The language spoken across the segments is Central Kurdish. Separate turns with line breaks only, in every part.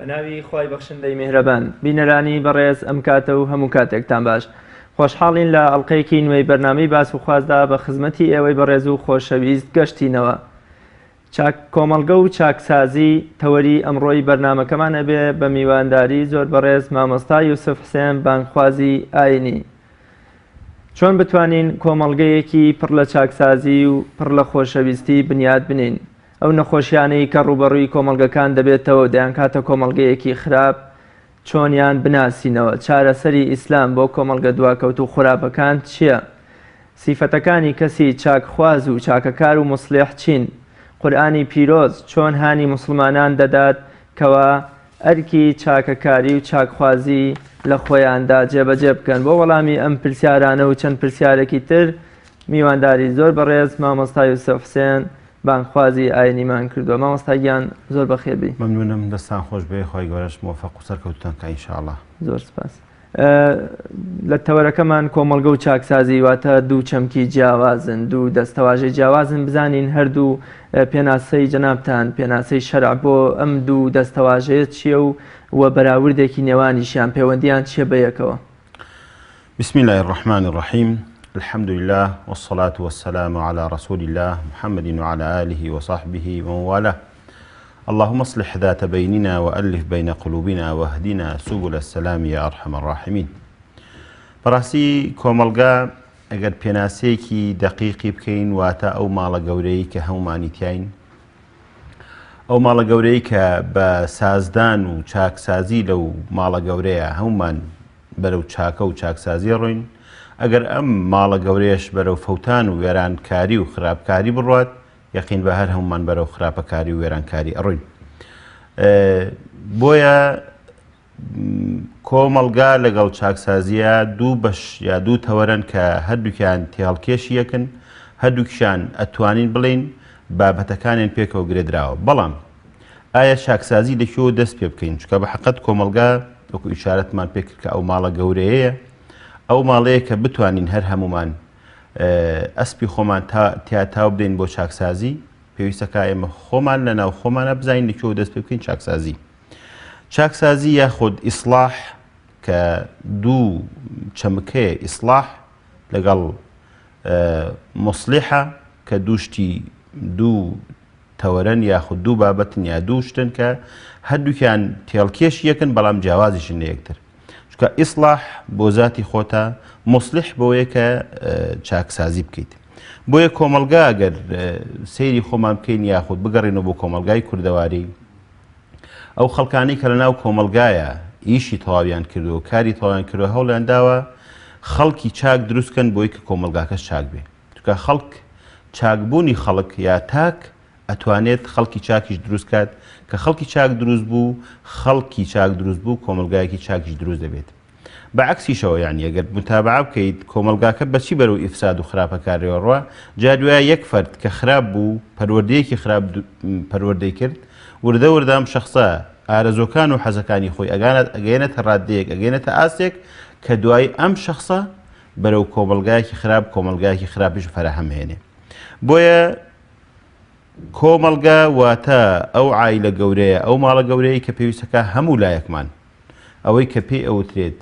بەناوی خوای بەخشندەی میهرەبان بینەرانی بەڕێز ئەم کاتە و هەموو کاتێکتان باش خۆشحاڵین لە ئەڵلقەیەکی نوێی بەرنامەی باس و خوازدا بە خزمەتی ئێوەی بەڕێز و خۆشەویست گەشتینەوە. کۆمەڵگە و چاکسازی تەوەری ئەمڕۆی بەرنامەکەمان ئەبێ بە میوانداری زۆر بەڕێز مامۆستا یوسف حسێن بانگخوازی ئاینی. چۆن بتوانین کۆمەڵگەیەکی پڕ لە چاکسازی و پڕ لە خۆشەویستی بنیاد بنین؟ ئەو نەخۆشیانەی کە ڕوبەڕووی کۆمەڵگەکان دەبێتەوە دەیان کاتە کۆمەڵگەیەکی خراپ چۆنیان بناسینەوە؟ چارەسەری ئیسلام بۆ کۆمەڵگە دواکەوت و خراپەکان چییە؟ سیفەتەکانی کەسی چاکخواز و چاکەکار و موسڵح چین؟ قورئانی پیرۆز چۆن هانی موسڵمانان دەدات کەوا ئەرکی چاکەکاری و چاکخوازی لە خۆیاندا جێبەجێ بکەن؟ بۆ وەڵامی ئەم پرسیارانە و چەند پرسیارێکی تر میوانداری زۆر بەڕێز مامۆستا یوسف حسێن بانگخوازی ئاینیمان کردووە. مامۆستاگیان زۆر بەخێربی.
مەمنونم، دەستان خۆش بێ، خۆی گەورەش موفق و سەرکەوتوتان کە ئینشاءڵڵا.
زۆر سپاس. لە تەوەرەکەمان کۆمەڵگە و چاکسازی واتە دوو چەمکی جیاوازن، دوو دەستەواژەی جیاوازن. بزانین هەردوو پێناسەی جەنابتان پێناسەی شەرع بۆ ئەم دوو دەستەواژەیە چییە و بەراوردێکی نێوانیشیان پەیوەندیان چییە بەیەکەوە؟
بسم الله الرحمن الرحيم. الحمد لله والصلاة والسلام على رسول الله محمد وعلى آله وصحبه ومن والاه. اللهم اصلح ذات بيننا وألف بين قلوبنا واهدنا سبل السلام يا أرحم الراحمين. بەڕاستی کۆمەڵگا ئەگەر پێناسەیەکی دەقیقی بکەین واتە ئەو ماڵە گەورەی کە هەمومانی تیاین، ئەو ماڵە گەورەی کە بە سازدان و چاکسازی لەو ماڵە گەورەیە هەمومان بەرەو چاکە و چاکسازی ڕۆین، ئەگەر ئەم ماڵە گەورەیەش بەرەو فەوتان و وێرانکاری و خراپکاری بڕوات، یەقین بە هەر هەمومان بەرەو خراپەکاری و وێرانکاری ئەڕۆین. بۆیە کۆمەڵگا لەگەڵ چاکسازیە دوو بەش یا دوو تەوەرن کە هەردووکیان تێڵکێشی یەکن، هەردووکیان ئەتوانین بڵین بابەتەکانیان پێکەوە گرێدراوە. بەڵام ئایا چاکسازی لەکوێوە دەست پێ بکەین؟ چونکە بە حەقەت کۆمەڵگا وەکو ئیشارەتمان پێکرد کە ئەو ماڵە گەورەیە، ئەو ماڵەیە کە بتوانین هەر هەمومان ئەسپی خۆمان تیا تاو بدەین بۆ چاکسازی، پێویستەکە ئێمە خۆمان لە ناو خۆمانە بزانین لەکوێوە دەست پێ بکەین چاکسازی. چاکسازی یاخود ئیسلاح کە دوو چەمکەیە ئیسلاح لەگەڵ موسڵحە کە دووشتی دوو تەوەرەن یاخود دوو بابەتن یا دوو شتن کە هەردووکیان تێڵکێش یەکن بەڵام جیاوازیشن لە یەکتر. چونکە ئیسلاح بۆ ذاتی خۆتە، موسڵح بۆیە کە چاکسازی بکەیت. بۆیە کۆمەڵگا ئەگەر سەیری خۆمان بکەین یاخود بگەڕێنەوە بۆ کۆمەڵگای کوردەواری، ئەو خەڵکانی کە لەناو کۆمەڵگایە ئیشی تەواویان کردو و کاری تەواویان کردو هەوڵیان داوە خەڵکی چاک دروستکەن بۆی کە کۆمەڵگاکەش چاک بێ. چونکە خەڵک چاکبوونی خەڵک یا تاک ئەتوانێت خەڵکی چاکیش دروست کات، کە خەڵکی چاک دروست بوو، خەڵکی چاک دروست بوو، کۆمەڵگایەکی چاکیش دروست دەبێت. بەعکسیشەوە یعنی ئەگەر متابعە بکەیت کۆمەڵگاکە بەچی بەرەو ئیفساد و خراپەکاریەوە ڕوا، جا دوایە یەک فەرد کە خراپ بوو پەروەردەیەکی خراپ پەروەردەی کرد، وردە وردەم شخصە ئارەزۆکان و حەزەکانی خۆی ئەگەێنێتە ڕادەیەک، ئەگەێنێتە ئاستێک کە دوای ئەم شخصە بەرەو کۆمەڵگایەکی خراپ، کۆمەڵگایەکی خراپیش فەرەهەمهێنێ. بۆیە کۆمەڵگا واتە ئەو عایلە گەورەیە، ئەو ماڵە گەورەیە کە پێویستەکە هەموو لایەکمان ئەوەی کە پێی ئەوترێت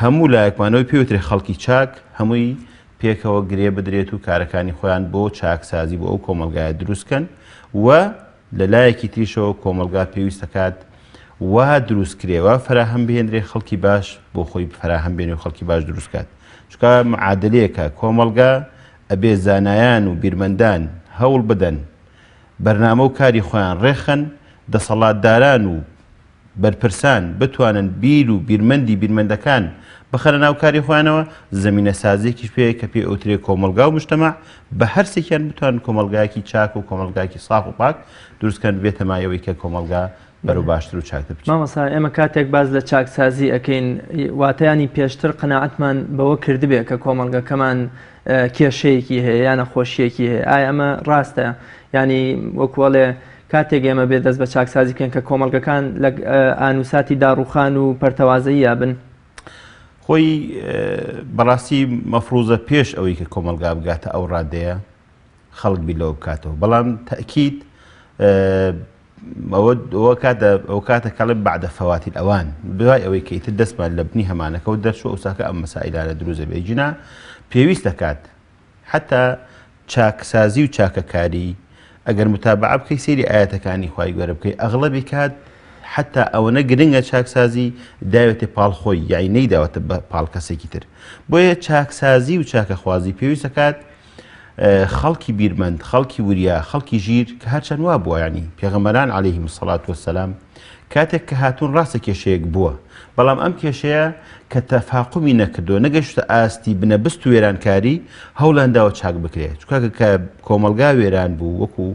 هەموو لایەکمانەوەی پێوترێت خەڵکی چاک هەمووی پێکەوە گرێ بدرێت و کارەکانی خۆیان بۆ چاکسازی بۆ ئەو کۆمەڵگایە دروستکەن و لە لایەکی تریشەوە کۆمەڵگا پێویستەکات وا دروستکرێەوە فەراهەم بهێنرێ خەڵکی باش بۆ خۆی فەراهەم بێنێ و خەڵکی باش دروستکات. چونکە معادلەیەکە کۆمەڵگا ئەبێ زانایان و بیرمەندان هەوڵ بدەن بەرنامە و کاری خۆیان ڕێخەن، دەسەڵاتداران و بەرپرسان بتوانن بیر و بیرمەندەکان بخەرە ناو کاری خۆیانەوە، زەمینە سازێکیش پێ کە پێ ئەوترێ کۆمەڵگا و مجتەمع بە هەرسێکیان بتوانن کۆمەڵگایەکی چاک و کۆمەڵگایەکی ساف و پاک دروستکەن بێتە مایەوەی کە کۆمەڵگا بەرەو باشتر و چاکتر بچێت.
مامۆستا ئێمە کاتێک باز لە چاکسازی ئەەکەین واتایانی پێشتر قەناعەتمان بەوە کردبێ کە کۆمەڵگەکەمان کێشەیەکی هەیە یان نەخۆشیەکی هەیە. ئایا ئەمە ڕاستە؟ ینی وەکوەڵێ کاتێک ئێمە بێ دەست بە چاکسازی کەن کە کۆمەڵگەکان لە ئانووساتی داڕوخان و پەرتەوازەیی یابن؟
خۆی بەڕاستی مەفروزە پێش ئەوەی کە کۆمەڵگا بگاتە ئەو ڕادەیە خەڵک بیلەوە بکاتەوە، بەڵام تەئکید ئەو کاتە کەڵێ بعد فەواتی ئەوان دوای ئەوەی کە ئیتر دەستمان لە بنی هەمانەکەوت دەرچوە ئەوساکە ئەم مەسائلانە دروست دەبێت جنا پێویست دەکات حتا چاکسازی و چاکەکاری ئەگەر متابعە بکەی سێری ئاەتەکانی خوای گەورە بکەی ئەغڵەبی کات حتا ئەوەنە گرنگە چاکسازی داوێتێ پاڵخۆی یعنی نەیداوەتە بە پاڵ کەسێکی تر بۆیە چاکسازی و چاکەخوازی پێویست دەکات خەڵکی بیرمەند خەڵکی وریا خەڵکی ژیر کە هەرچەند وا بووە ینی پێغەمبەران عەلەیهیم السەڵات وەسەلام کاتێک کە هاتوون ڕاستە کێشەیەک بووە بەڵام ئەم کێشەیە کە تەفاقمی نەکردو نەگەشتە ئاستی بنەبست و وێرانکاری هەوڵانداوە چاک بکرێت چونکە کە کۆمەلگا وێران بوو وەکو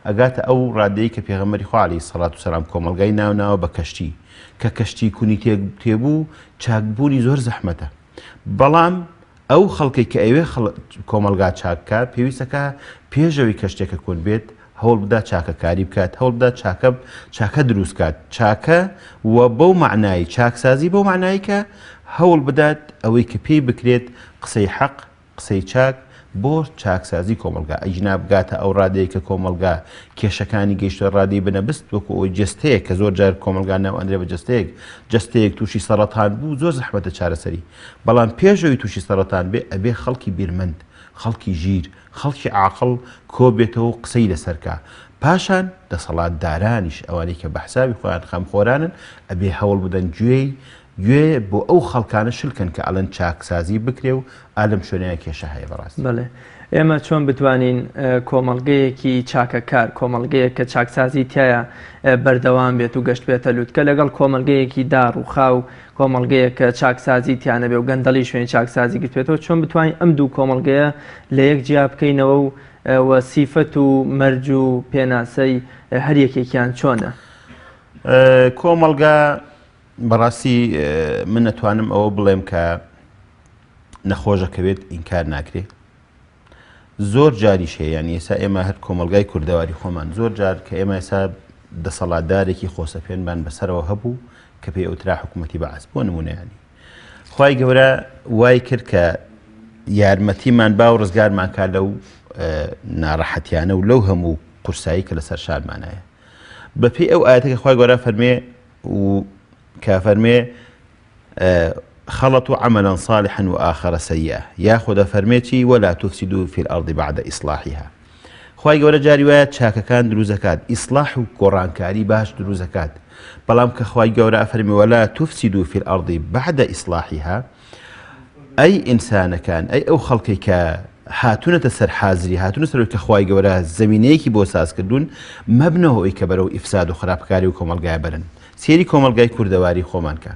ئەگاتە ئەو ڕادەیە کە پێغەمبەری خوا عەلەیهی سەڵات وسەلام کۆمەلگای ناوناوە بە کەشتی کە کەشتی کونی تێبوو چاکبوونی زۆر زەحمەتە بەڵام ئەو خەڵکی کە ئەوێ کۆمەلگا چاککە پێویستەکە پێشەوەی کەشتێکە کۆن بێت هەوڵ بدا چاکەکاری بکات هەوڵ بدا چاکە دروست کات چاکە و بەو معنایی چاکسازی بەو معنایی کە هەوڵ بدات ئەوەی کە پێی بکرێت قسەی حەق قسەی چاک بۆ چاکسازی کۆمەلگا ئەیجنا بگاتە ئەو ڕادەیە کە کۆمەلگا کێشەکانی گەیشتە ڕادەی بنەبست وەکو ئەوی جستەیە کە زۆر جار کۆمەلگا ناو ئەندرێ بە جستەیەک تووشی سەرەتان بوو زۆر زەحمەتە چارەسەری بەڵام پێشەوەی تووشی سەرەتان بێ ئەبێ خەڵکی بیرمەند خەڵکی ژیر خەڵکی عاقڵ کۆبێتەوە قسەی لەسەرکە پاشان دەسەڵاتدارانیش ئەوانەی کە بە حسابی خۆیان خەمخۆرانن ئەبێ هەوڵ بدەن گوێ بۆ ئەو خەڵکانە شلکن کە ئەڵەن چاکسازی بکرێ و ئالم شوێنەیە کێشە هەیە بەڕاستی
بەڵێ ئێمە چۆن بتوانین کۆمەڵگەیەکی چاکەکار کۆمەڵگەیە کە چاکسازی تایە بەردەوام بێت و گەشت بێتە لووت کە لەگەڵ کۆمەڵگەیەکی دار و خاو کۆمەڵگەیە کە چاکسازی تیانە بێ و گەندەڵی شوێن چاکسازی گرتێتەوە چۆن بتوانین ئەم دوو کۆمەڵگەیە لە یەک جیا بکەینەوە و سیفەت و مەرج و پێناسەی هەر یەکێکیان چۆنە
کۆمەڵگا بەڕاستی من نەتوانم ئەوە بڵێم کە نەخۆشەکەوێت ئینکار ناکرێت زۆر جاریش هەیە یعنی ئێستا ئێمە هەر کۆمەلگای کوردەواری خۆمان زۆر جار کە ئێمە ئێستا دەسەڵاتدارێکی خۆسەپێنمان بەسەرەوە هەبوو کە پێی ئەوترا حکوومەتی بەعەس بۆ نمونەیانی خوای گەورە وای کرد کە یارمەتیمان با و ڕزگارمان کا لەو ناڕەحەتیانە و لەو هەموو قورسایی کە لەسەر شارمانایە بەپێی ئەو ئاەتەکە خوای گەورە فەرمێ و كافرمي خلطوا عملا صالحا وآخر سيئا ياخذ فرميتي ولا تفسدوا في الأرض بعد إصلاحها خواهي قولة جاري ويات شاكا كان درو زكاة إصلاح قرآن كاري باش درو زكاة بلام كخواهي قولة فرمي ولا تفسدوا في الأرض بعد إصلاحها أي إنسان كان أي أو خلقي هاتونە سەر حازری هاتونە سەر کە خوای گەورە زەمینەیەکی بۆ ساز کردوون مەبنەوەی کە بەرەو ئیفساد و خراپکاری و کۆمەلگای بەرن سێری کۆمەلگای کوردەواری خۆمان کە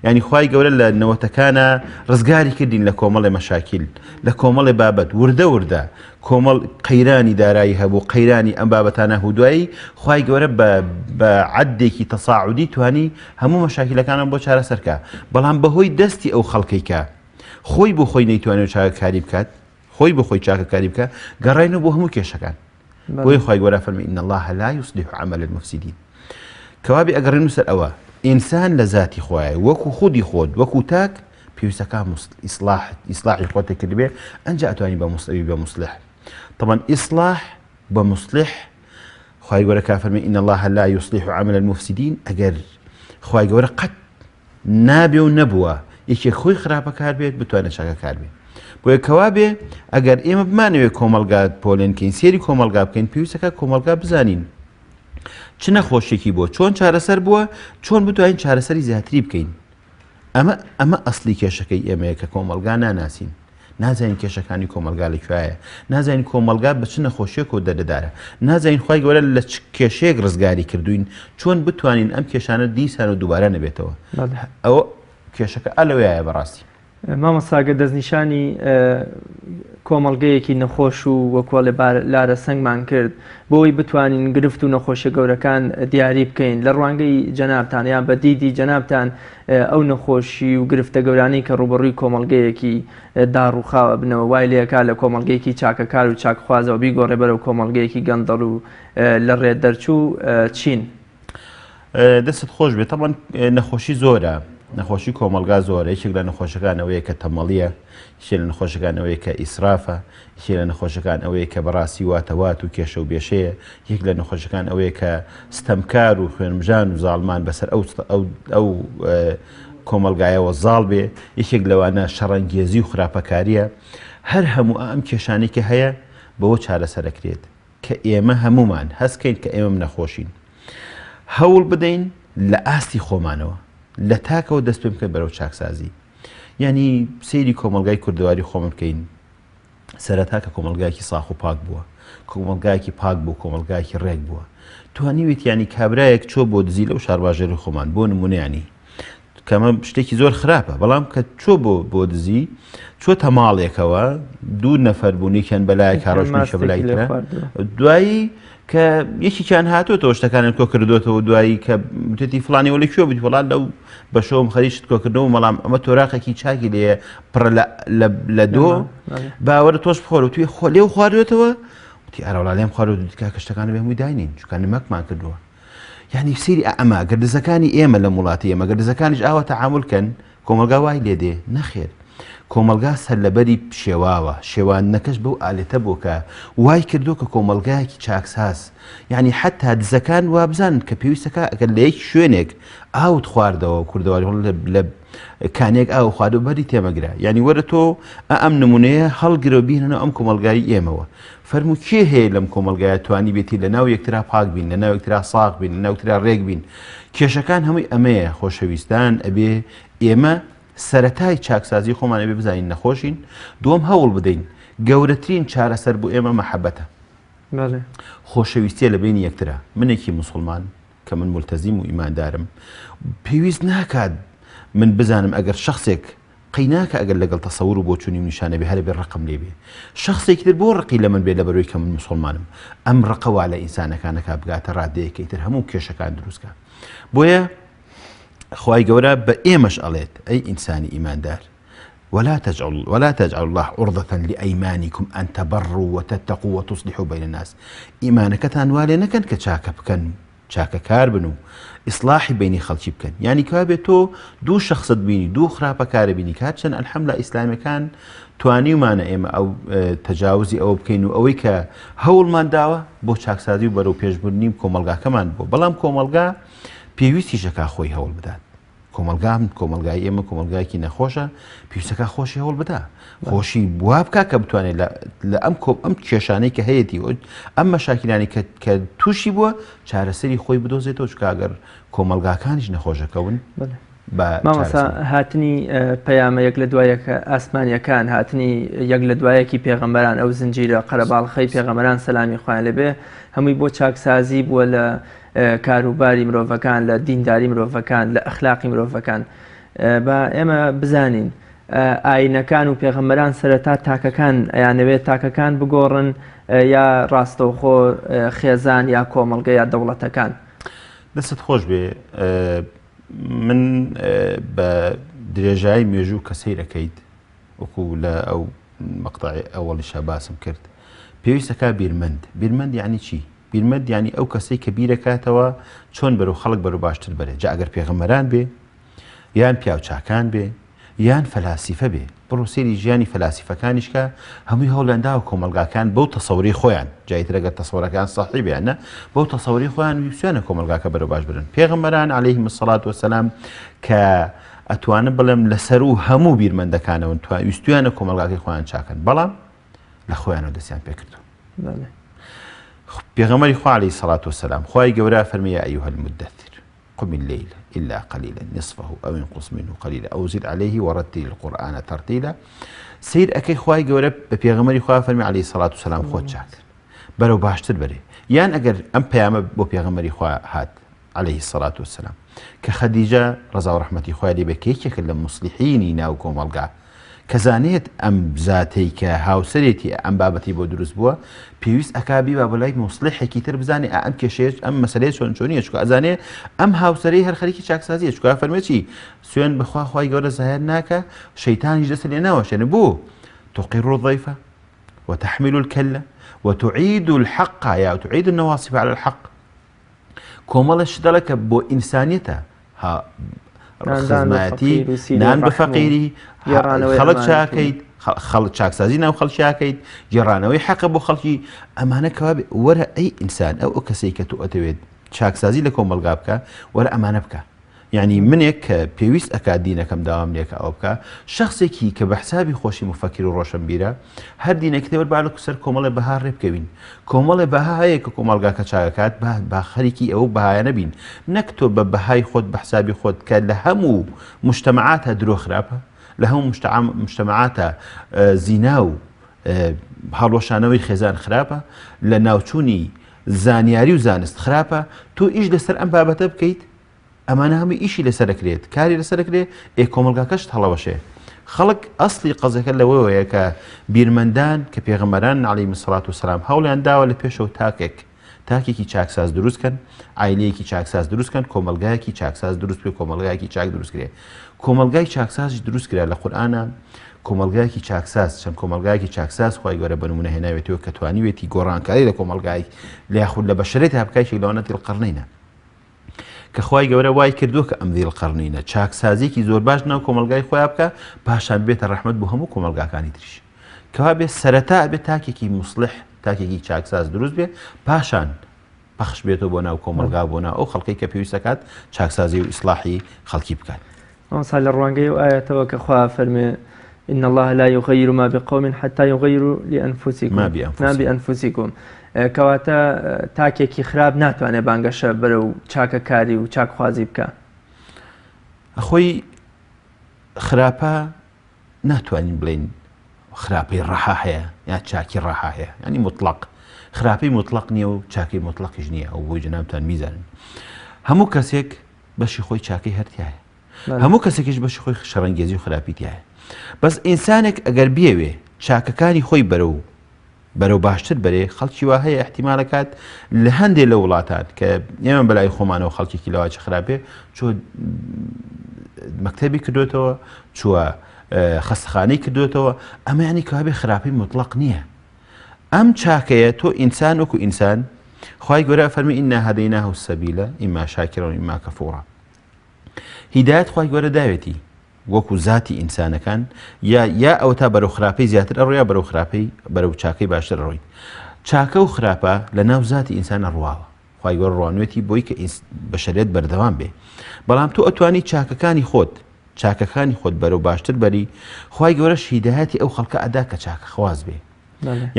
یعنی خوای گەورە لە نەوەتەکانە ڕزگاری کردین لە کۆمەڵی مەشاکیل لە کۆمەڵی بابەت وردە کۆمەڵ قەیرانی دارایی هەبوو قەیرانی ئەم بابەتانە هودایی خوای گەورە بە عەدێکی تەساعودی توانی هەموو مەشاکیلەکانم بۆ چارەسەرکە بەڵام بەهۆی دەستی ئەو خەڵکەی کە خۆی بۆ خۆی نەیتوانێت چاکەکاری بکات خۆی بە خۆی چاکەکاری بکە گەڕاینەوە بۆ هەموو کێشەکان بۆی خوای گەورە فەرمی إن الله لا يصلح عمل المفسدين کەوابێ ئەگەڕێنە سەر ئەوە ئینسان لە ذاتی خۆیە وەکو خودی خۆت وەکو تاک پێویستەکە ئیسلاحی خۆتێک کرد بێ ئەنجا ئەتوانی بە مصلح طبعا ئیسلاح بە مصلح خوای گەورە فەرمی إن الله لا يصلح عمل المفسدين ئەگەر خوای گەورە قەت نابێ و نەبووە یەکێک خۆی خراپەکار بێت بتوانێت چاکەکار بێت بۆیە کەوابێ ئەگەر ئێمە بمانەوێت کۆمەلگا پۆلێنکەین سێری کۆمەلگا بکەین پێویستەکە کۆمەلگا بزانین چ نەخۆشێکی بۆ چۆن چارەسەر بووە چۆن بتوانین چارەسەری زیاتری بکەین ئەمە ئەسلی کێشەکەی ئێمەیە کە کۆمەلگا ناناسین نازانین کێشەکانی کۆمەلگا لەکوایە نازانین کۆمەلگا بە چ نەخۆشیێک و دەردەدارە نازانین خوای گەورە لە چ کێشەیەک ڕزگاری کردوین چۆن بتوانین ئەم کێشانە دیسان و دووبارە نەبێتەوە ئەوە کێشەکە ئەلەوەیە بەڕاستی
مامەساگە دەستنیشانی کۆمەڵگەیەکی نەخۆش و وەکوە لە لارە سنگمان کرد بۆی بتوانین گرفت و نەخۆشیە گەورەکان دیاری بکەین لە ڕوانگەی جەنابتان یان بە دیدی جەنابتان ئەو نەخۆشی و گرفتە گەورانەی کە ڕوبەڕووی کۆمەڵگەیەکی داڕوخاوە بنەوە وای لێکا لە کۆمەڵگەیەکی چاکەکار و چاکخوازەوە بیگۆڕێ بەرەو کۆمەڵگەیەکی گەندەڵ و لە ڕێ دەرچوو چین
دەست خۆش بێت تەمان نەخۆشی زۆرە نەخۆشی کۆمەلگا زۆر یەکێک لە نەخۆشەکان ئەوەیە کە تەمەڵیە، یەکێک لە نەخۆشەکان ئەوەیە کە ئیسرافە، یەکێک لە نەخۆشەکان ئەوەیە کە بەڕاستی واتەوات و کێشە و بێشەیە، یەک لە نەخۆشەکان ئەوەیە کە ستەمکار و خوێنمژان و زاڵمان بەسەر ئەو کۆمەلگایەوە زاڵ بێ، یەکێک لەوانە شەڕەنگێزی و خراپەکاریە. هەر هەموو ئەم کێشانەی کە هەیە بەوە چارەسەرەکرێت کە ئێمە هەمومان هەستکەین کە ئێمە نەخۆشین، هەوڵ بدەین لە ئاستی خۆمانەوە لە تاکەوە دەست پێ بکەین بەرەو چاکسازی. یعنی سەیری کۆمەلگای کوردەواری خۆمە بکەین. سەرەتا کە کۆمەلگایەکی ساخ و پاک بووە، کۆمەلگایەکی پاک بوو، کۆمەلگایەکی ڕێک بووە، توانیویت ینی کابرایەک چۆ بۆ دزی لەو شارباژێری خۆمان بۆ نمونەیانی کەمە شتێکی زۆر خراپە، بەڵام کە چۆ بۆ دزی چۆتە ماڵێکەوە دوو نەفەر بوونیکیان بەلای کاڕۆژمیشە بەلایترە، دوایی کە یەکیان هاتوۆتەوە شتەکانت کۆ کردوێتەوە، دوایی کە وتێتی فڵانی وەلی کوێ بوویت وەڵات لەو بەشەوەم خەریشت کۆکردنەوە، بەڵام ئەمە تۆراقێکی چاکی لێ پڕ لە دۆ باوەرە تۆش بخۆرە توی خۆ لێو خواردوێتەوە وتی ئەرەوڵا لێم خواردوە دیکە کە شتەکانە بێمووی داینین چونکە نمەکمان کردووە. یعنی سری ئەمە گردزەکانی ئێمە لە وڵاتی ئێمە گردزەکانیش ئاوە تەعاملکەن کۆمەلگا وای لێدێ نەخێر. کۆمەلگا سەرلەبەری شێواوە، شێوانەکەش بەو ئالێتە بوو کە وای کردو کە کۆمەلگایەکی چاکساز، یعنی حتا دزەکان وابزان کە پێویستەکە ئەگەر لە یەک شوێنێک ئاوت خواردەوە کوردەواری لە کانێک ئاو خواردو بەری تێمەگرا، یعنی وەرە تۆ ئەم نمونەیە هەڵگرەوە بینەوە ئەم کۆمەلگایی ئێمەوە. فەرموو کێ هەیە لەم کۆمەلگایە توانی بێتی لە ناو یەکترا پاک بین، لە ناو یەکترا ساغ بین، لە ناو یەکترا ڕێک بین. کێشەکان هەمووی ئەمەیە خۆشەویستان، ئەبێ ئێمە سەرەتای چاکسازی خۆمان ئەبێ بزانین نەخۆشین. دووەم هەوڵ بدەین گەورەترین چارەسەر بۆ ئێمە مەحەبەتە، خۆشەویستیە لە بینی یەکترا. منێکی موسڵمان کە من مولتەزیم و ئیماندارم پێویست ناکات من بزانم ئەگەر شخصێک قەیناکە ئەگەر لەگەڵ تەسەور و بۆ چوونی نیشانە بێ هەرە بێ ڕقم لێ بێ، شخصێکی تر بۆ ڕقی لە من بێ لە بەرەوەی کە من موسڵمانم. ئەم ڕقەوا لە ئینسانەکانەکە بگاتە ڕادەیەکەی تر هەموو کێشەکان دروستکە. بۆیە خوای گەورە بە ئێمەش ئەڵێت ئەی ئینسانی ئیماندار ولا تجعل الله عرضة لأيمانكم أن تبروا وتتقوا وتصلحوا بين الناس. ئیمانەکەتان والێ نەکەن کە چاکە بکەن، چاکەکار بن و ئیسلاحی بینی خەڵکی بکەن. یعنی کابێت تۆ دوو شخصت بینی، دوو خراپەکارە بینی، کاتچەند ئەلحەمدولیلا ئیسلامیەکان توانیمانە ئێمە ئەو تەجاوزی ئەوە بکەین و ئەوەی کە هەوڵمان داوە بۆ چاکسازی و بەرەو پێشبردنی کۆمەلگاکەمان بوو. بەڵام کۆمەلگا پێویستیشەکە خۆی هەوڵ بدات. کۆمەلگای ئێمە کۆمەلگایەکی نەخۆشە، پێویستەکە خۆشی هەوڵ بدا، خۆشی بوا بکە کە بتوانێت لە ئەم کێشانەی کە هەیەی ئەم مەشاکلانی کە تووشی بووە چارەسەری خۆی بدۆزێتەوە، چکە ئەگەر کۆمەلگاکانیش نەخۆشەکەون.
مامەسا هاتنی پەیامە یەک لە دوایەکە ئاسمانیەکان، هاتنی یەک لە دوایەکی پێغەمبەران، ئەو زنجیرە قەرەباڵخەی پێغەمبەران سەلامی خوایان لەبێ هەمووی بۆ چاکسازی بووە لە کاروباری مرۆڤەکان، لە دینداری مرۆڤەکان، لە ئەخلاقی مرۆڤەکان. بە ئێمە بزانین ئاینەکان و پێغەمبەران سەرەتا تاکەکان ئەیانەوێت تاکەکان بگۆڕن یا ڕاستەوخۆ خێزان یا کۆمەڵگە یا دەوڵەتەکان.
دەست خۆش بێ من بە درێژایی مێژوو کە سەیرەکەیت وەکو لە ئەو مەقطعی ئەوەڵیشە باسم کرد پێویستەکە بیرمەند یعنی چی؟ بیرمەند یعنی ئەو کەسەی کە بیرەکاتەوە چۆن بەرەو خەڵک بەرەو باشتر بەرێ. جا ئەگەر پێغەمبەران بێ یان پیاوچاکان بێ یان فەلاسیفە بێ، بڕۆ سێری ژیانی فەلاسیفەکانیشکە هەمووی هەوڵێندا و کۆمەلگاکان بەو تەسەوری خۆیان جایتر ئەگەر تەسەورەکان سەحی بێنە بەو تەسەوری خۆیان ویستوانە کۆمەلگاکە بەرەو باش برن. پێغەمبەران عەلەیهیم السەڵات وەسەلام کە ئەتوانم بڵێم لەسەر و هەموو بیرمەندەکانەوە ویستوانە کۆمەلگاکەی خۆیان چاکەن، بەڵام لە خۆیانەوە دەستیان پێکردو. پێغەمبەری خوا عەلەیهی السەڵات وەسەلام خوای گەورە فەرمێ یا ئەیها المدەثر قم الليل إلا قليلا نصفه أو انقص منه قليلا أو زد عليه ورتل القرآن ترتيلا. سير أكي خواي جورا بيغمري خوا فرمي عليه الصلاة والسلام خود شاكر برو باشتر بري يان أجر أم بيامة بو بيغمري خوا هات عليه الصلاة والسلام كخديجة رضا ورحمة خوا لي بكيك كل مصلحيني ناوكم والقع كزانيت أم ذاتي كهاوسريتي أم بابتي بو دروس بوا بيويس أكابي بابلاي مصلحي كتير بزاني أم كشيش أم مسألة شونية شكو أزاني أم هاوسري هر خليكي شاكسازية شكو فرميتي سوين بخوا خواي جورا زهرناك شيطان يجلس لنا وشان بو تقر الضيفة وتحمل الكلة وتعيد الحق يا تعيد النواصب على الحق كومالش دلك بو إنسانيته ها خزمەتی نان بە فەقیری خەڵک چاکەیت خەڵک چاکسازی ناو خەڵکیاکەیت گێڕانەوەی حەقە بۆ خەڵکی ئەمانە کەوا وەرە ئەی ئینسان ئەو کەسەی کە تۆ ئەتەوێت چاکسازی لە کۆمەلگا بکە وەرە ئەمانە بکە. یعنی منێک کە پێویست ئەکات دینەکەم داوام لێکە ئەو بکە شخصێکی کە بە حسابی خۆشی مفەکر و ڕۆشنبیرە هەر دینێکتەوە با لە سەر کۆمەڵێ بەها ڕێبکەوین کۆمەڵێ بەها هەیە کە کۆمەلگاکە چاکات با خەریکی ئەو بەهایە نەبین نەک تۆ بە بەهای خۆت بە حسابی خۆت کە لە هەموو مجتەمەعاتە درۆ خراپە لە هەموو مجتەمەعاتە زینا و هەڵۆشانەوەی خێزان خراپە لە ناوچوونی زانیاری و زانست خراپە تۆ ئیش لەسەر ئەم بابەتە بکەیت ئەمانە هەمووی ئیشی لەسەرکرێت کاری لەسەرکرێت کۆمەلگاکەشت هەڵەوەشێ خەڵک ئەسلی قەزەکە لەوەیە کە بیرمەندان کە پێغەمبەران عەلەیهیمو سەڵات وسەلام هەوڵیان داوە لە پێشەوە تاکێکی چاکساز دروستکەن عایلەیەکی چاکساز دروستکەن کۆمەلگایەکی چاکساز دروست پێ کۆمەلگایەکی چاک دروستکرێ کۆمەلگای چاکسازی دروستکرا لە قورئانە کۆمەلگایەکی چاکساز چەند کۆمەلگایەکی چاکساز خی گەورە بە نمونە هێناوێتەوە کە توانیوێتی گۆڕانکاری لە کۆمەلگای لە یاخود لە بەشەرێت هەبکایشێک لەوانە دڵقەرنینە کە خی گەورە وای کردووە کە ئەم دڵقەرنینە چاکسازیێکی زۆر باش ناو کۆمەلگای خۆیان بکە پاشان بێتە ڕەحمەت بۆ هەموو کۆمەلگاکانی تریش کەوا بێ سەرەتا بێت تاکێکی موسڵح تاکێکی چاکساز دروست بێ پاشان پەخش بێتەوە بۆ ناو کۆمەلگا بۆ ناو ئەو خەڵکەی کە پێویستەکات چاکسازی و ئیسلاحی خەڵکی بکات.
ئەوسا لە ڕوانگەی و ئاەتەوە کە خوا فەرمێ إن الله لا يغير ما بقوم حتى يغيروا لأنفسكم ما بأنفسكم کەواتە تاکێکی خراپ ناتوانێت بانگەشە بەرەو چاکەکاری و چاکخوازی بکە.
خۆی خراپە ناتوانین بڵین خراپەی ڕەها هەیە یا چاکی ڕەها هەیە ینی مطلق خراپەی مطلق نییە و چاکەی مطلقیش نییە ئەو بۆی جەنابتان میزانن هەموو کەسێک بەشی خۆی چاکەی هەرتیایە هەموو کەسێکیش بەشی خۆی شەڕەنگێزی و خراپیتیایە بەس ئینسانێک ئەگەر بیەوێ چاکەکانی خۆی بەرەو باشتر بەرێ خەڵکی وا هەیە احتیمالەکات لە هەندێک لە وڵاتات کە ئێمە بەلای خۆمانەوە خەڵکێکی لەواچ خراپێ چۆ مەکتەبی کردوێتەوە چووە خەستەخانەی کردوێتەوە ئەمە ینی کابێ خراپی مطلق نییە ئەم چاکەیە تۆ ئینسان وەکو ئینسان خی گەورە فەرمی ئینا هەدەیناه السەبیلە ئیما شاکرا و ئیما کەفوورا هیدایەت خی گەورە داوێتی وەکو ذاتی ئینسانەکان یا ئەو تا بەرەو خراپەی زیاتر ئەڕۆیا بەرەو خراپەی بەرەو چاکەی باشتر ڕۆین چاکە و خراپە لە ناو ذاتی ئینسانە ڕواوە خی گەورە ڕوانوێتی بۆی کە بەشەرێت بەردەوام بێ بەڵام تۆ ئەتوانی چاکەکانی خۆت بەرەو باشتر بەری خی گەورەش هیدایەتی ئەو خەڵکە ئەدا کە چاکە خواز بێ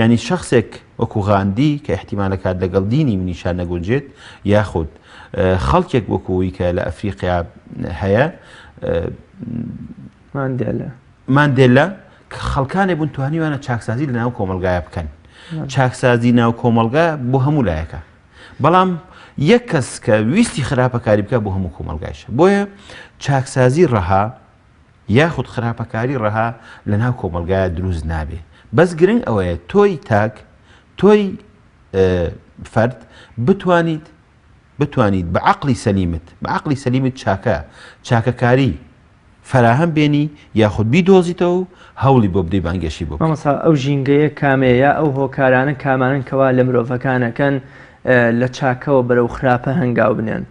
ینی شخصێک وەکو غاندی کە احتیمالەکات لەگەڵ دینی منیشان نەگونجێت یاخود خەڵکێک وەکوی کە لە ئەفریقیا هەیە ماندێلا کە خەڵکانێ بوون توانیوانە چاکسازی لە ناو کۆمەلگایە بکەن چاکسازی ناو کۆمەلگا بۆ هەموو لایەکە بەڵام یەک کەس کە ویستی خراپەکاری بکە بۆ هەموو کۆمەلگایشە بۆیە چاکسازی ڕەها یاخود خراپەکاری ڕەها لە ناو کۆمەلگایە دروست نابێ بەس گرنگ ئەوەیە تۆی تۆی فەرد بتوانیت بە عەقلی سەلیمت چاکەکاری فراهەم بێنی یاخود بیدۆزیتەوە و هەوڵی بۆ بدەی بانگێشی بۆ
مامۆستا ئەو ژینگەیە کامەیە ئەو هۆکارانە کامانن کەوا لە مرۆڤەکانەکەن لە چاکەوە بەرەو خراپە هەنگاو بنێن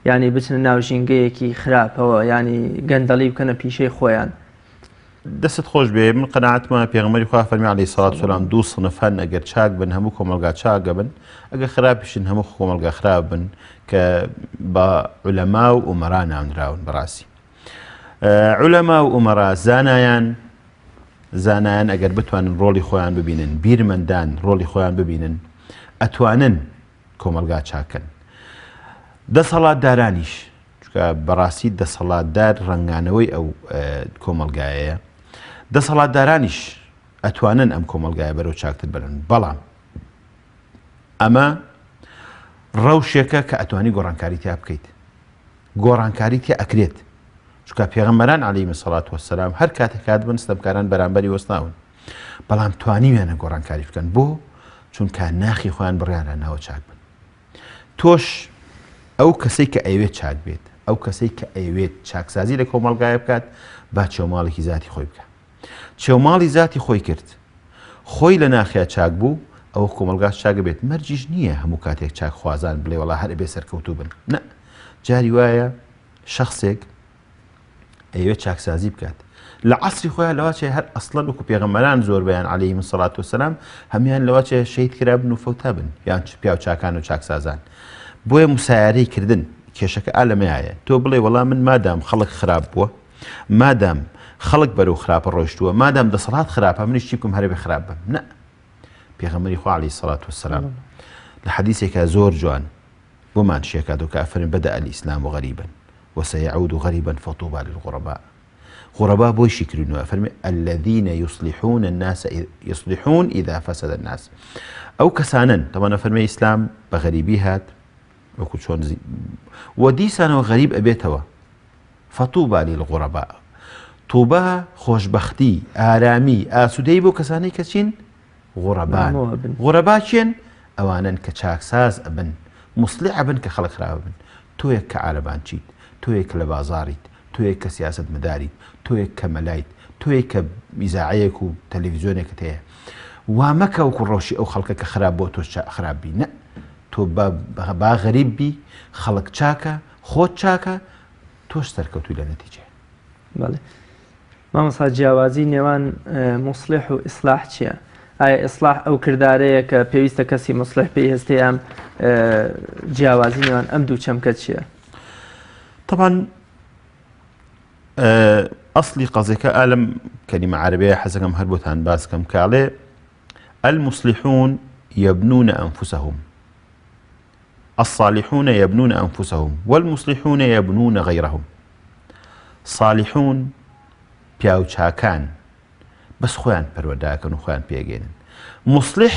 ینی بچنە ناو ژینگەیەکی خراپەوە ینی گەندەڵی بکەنە پیشەی خۆیان
دەست خۆش بێ من قەناعەتمانە پێغەمبەری خوا فەرمی عەلەیهی سەڵات وسەلام دوو سنفان ئەگەر چاک بن هەموو کۆمەلگا چاکە بن ئەگەر خراپیشن هەموو کۆمەلگا خراپ بن کە بە عولەما و ئومەرا ناونراون بەڕاستی عولەما و ئومەرا زانایان ئەگەر بتوانن ڕۆڵی خۆیان ببینن بیرمەندان ڕۆڵی خۆیان ببینن ئەتوانن کۆمەلگا چاکن دەسەڵاتدارانیش چونکە بەڕاستی دەسەڵاتدار ڕەنگانەوەی ئەو کۆمەلگایەیە دەسەڵاتدارانیش ئەتوانن ئەم کۆمەلگایە بەرەو چاکتر بەرن بەڵام ئەمە ڕەوشێکە کە ئەتوانی گۆڕانکاری تیا بکەیت گۆڕانکاری تیا ئەکرێت چونکە پێغەمبەران عەلەیهیمو سەڵات وەسەلام هەر کاتێک هات بن ستەمکاران بەرامبەری وەستاون بەڵام توانیویانە گۆڕانکاری بکەن بۆ چونکە ناخی خۆیان بڕیانە ناوە چاک بن تۆش ئەو کەسەی کە ئەوێت چاک بێت ئەو کەسەی کە ئەوێت چاکسازی لە کۆمەلگایە بکات با چێوماڵێکی ذاتی خۆی بکە چێوماڵی ذاتی خۆی کرد خۆی لە ناخیا چاک بوو ئەوە کۆمەلگاش چاکە بێت مەرجیش نییە هەموو کاتێک چاک خوازان بڵێ وەڵا هەر بێ سەرکەوتوو بن نە جاری وایە شخصێک ئەوێ چاکسازی بکات لە عەسری خۆیان لەواچێ هەر ئەسڵەن وەکو پێغەمبەران زۆر بەیان عەلەیهیم السەڵات وەسەلام هەمویان لەواچێ شەهید کرابن و فەوتا بن یان پیا و چاکان و چاکسازان بۆیە موسایارەی کردن کێشەکە ئا لەمەیە تۆ بڵێ وەڵام من مادام خەڵک خراپ بووە مادام خەڵک بەرەو خراپە ڕۆیشتووە مادام دەسەڵات خراپە منیش چی بکەم هەرێ بێ خراپ بم نە پێغەمبەری خوا عەلەیهی السەڵات وەسەلام لە حەدیثێکە زۆر جوان بۆمان شێکات و کە ئەفەرمێ بدأ الإسلام غريبا وسيعود غريبا فطوبى للغرباء غرباء بۆی شکرینەوە فەرمێ الذين يصلحون إذا فسد الناس ئەو کەسانن تەمانە فەرمێ ئیسلام بە غەریبی هات وەکو چۆن و دیسانەوە غەریب ئەبێتەوە فطوبى للغرباء توبە خۆشبەختی ئارامی ئاسوودەی بۆ کەسانەی کە چین غوڕەبان غوڕەبا چێن ئەوانن کە چاکساز ئەبن مصلح ئەبن کە خەڵک خراپ بن تۆیەک کە عارەبان چیت تۆیەک کە لە بازاڕیت تۆیەک کە سیاسەت مەداریت تۆیەک کە مەلایت تۆیەک کە میزاعەیەک و تەلەڤیزیۆنێکت هەیە وا مەکە وەکو ڕۆژی ئەو خەڵکە کە خراپ بۆ تۆ خراپ بی نە تۆ با غەریب بی خەڵک چاکە خۆت چاکە تۆش سەرکەوتووی لە نەتیجە
بەڵێ مامۆستا جیاوازی نێوان مصلح و ئیسلاح چییە؟ ئایا ئیسلاح ئەو کردارەیە کە پێویستە کەسی مصلح پێی هەستێ یان جیاوازی نێوان ئەم دوو چەمکە چییە؟
طبعا ئەسڵی قەزێکە ئالم کەلیمە عەرەبیە حەزەکەم هەر بۆتان باس بکەم کاڵێ المصلحون يبنون أنفسهم الصالحون يبنون أنفسهم والمصلحون يبنون غيرهم صالحون پیاو چاکان بەس خۆیان پەروەردەکەن و خۆیان پێگەێنن مصلح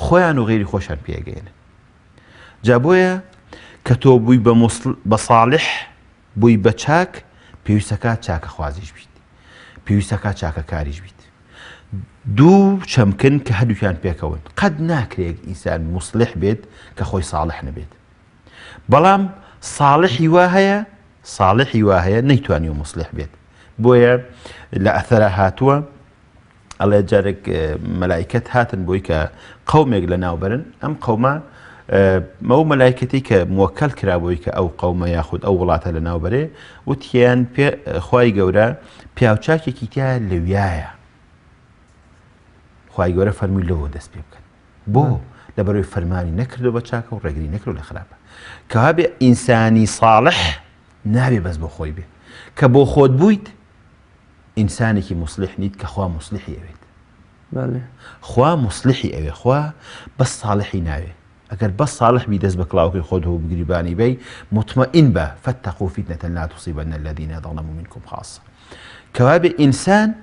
خۆیان و غێری خۆشیان پێگەێنن جا بۆیە کە تۆ بووی بە صالح بووی بە چاک پێویستەکە چاکە خوازیش بیت پێویستەکە چاکە کاریش بیت دوو چەمکن کە هەردووکیان پێکەون قەت ناکرێت ئینسان مصلح بێت کە خۆی صالح نەبێت بەڵام صالحی وا هەیە نەیتوانی و مصلح بێت بۆیە لە ئەثەرە هاتووە ئەڵێ جارێک مەلایکەت هاتن بۆی کە قەومێک لە ناوبەرن ئەم قەومە ئەو مەلایکەتی کە موەکەل کرابووی کە ئەو قەومە یاخود ئەو وڵاتە لە ناوبەرێ وتیان خوای گەورە پیاوچاکێکی تیا لەویایە خوای گەورە فەرمووی لەوە دەست پێ بکەن بۆ لەبەرەوەی فەرمانی نەکردو بە چاکە و ڕێگری نەکردو لە خراپە کەوا بێ ئینسانی صالح نابێ بەس بۆ خۆی بێ کە بۆ خۆت بوویت ئینسانێکی مصلح نیت کە خوا مصلحی ئەوێت خوا مصلحی ئەوێ خوا بەس صالحی ناوێ ئەگەر بەس صالح بی دەست بە کڵاوکەی خۆت و بگریبانی بی مطمئن بە فاتقوا فتنة لا تصيبن الذين ظلموا منكم خاصة کەوا بێ ئینسان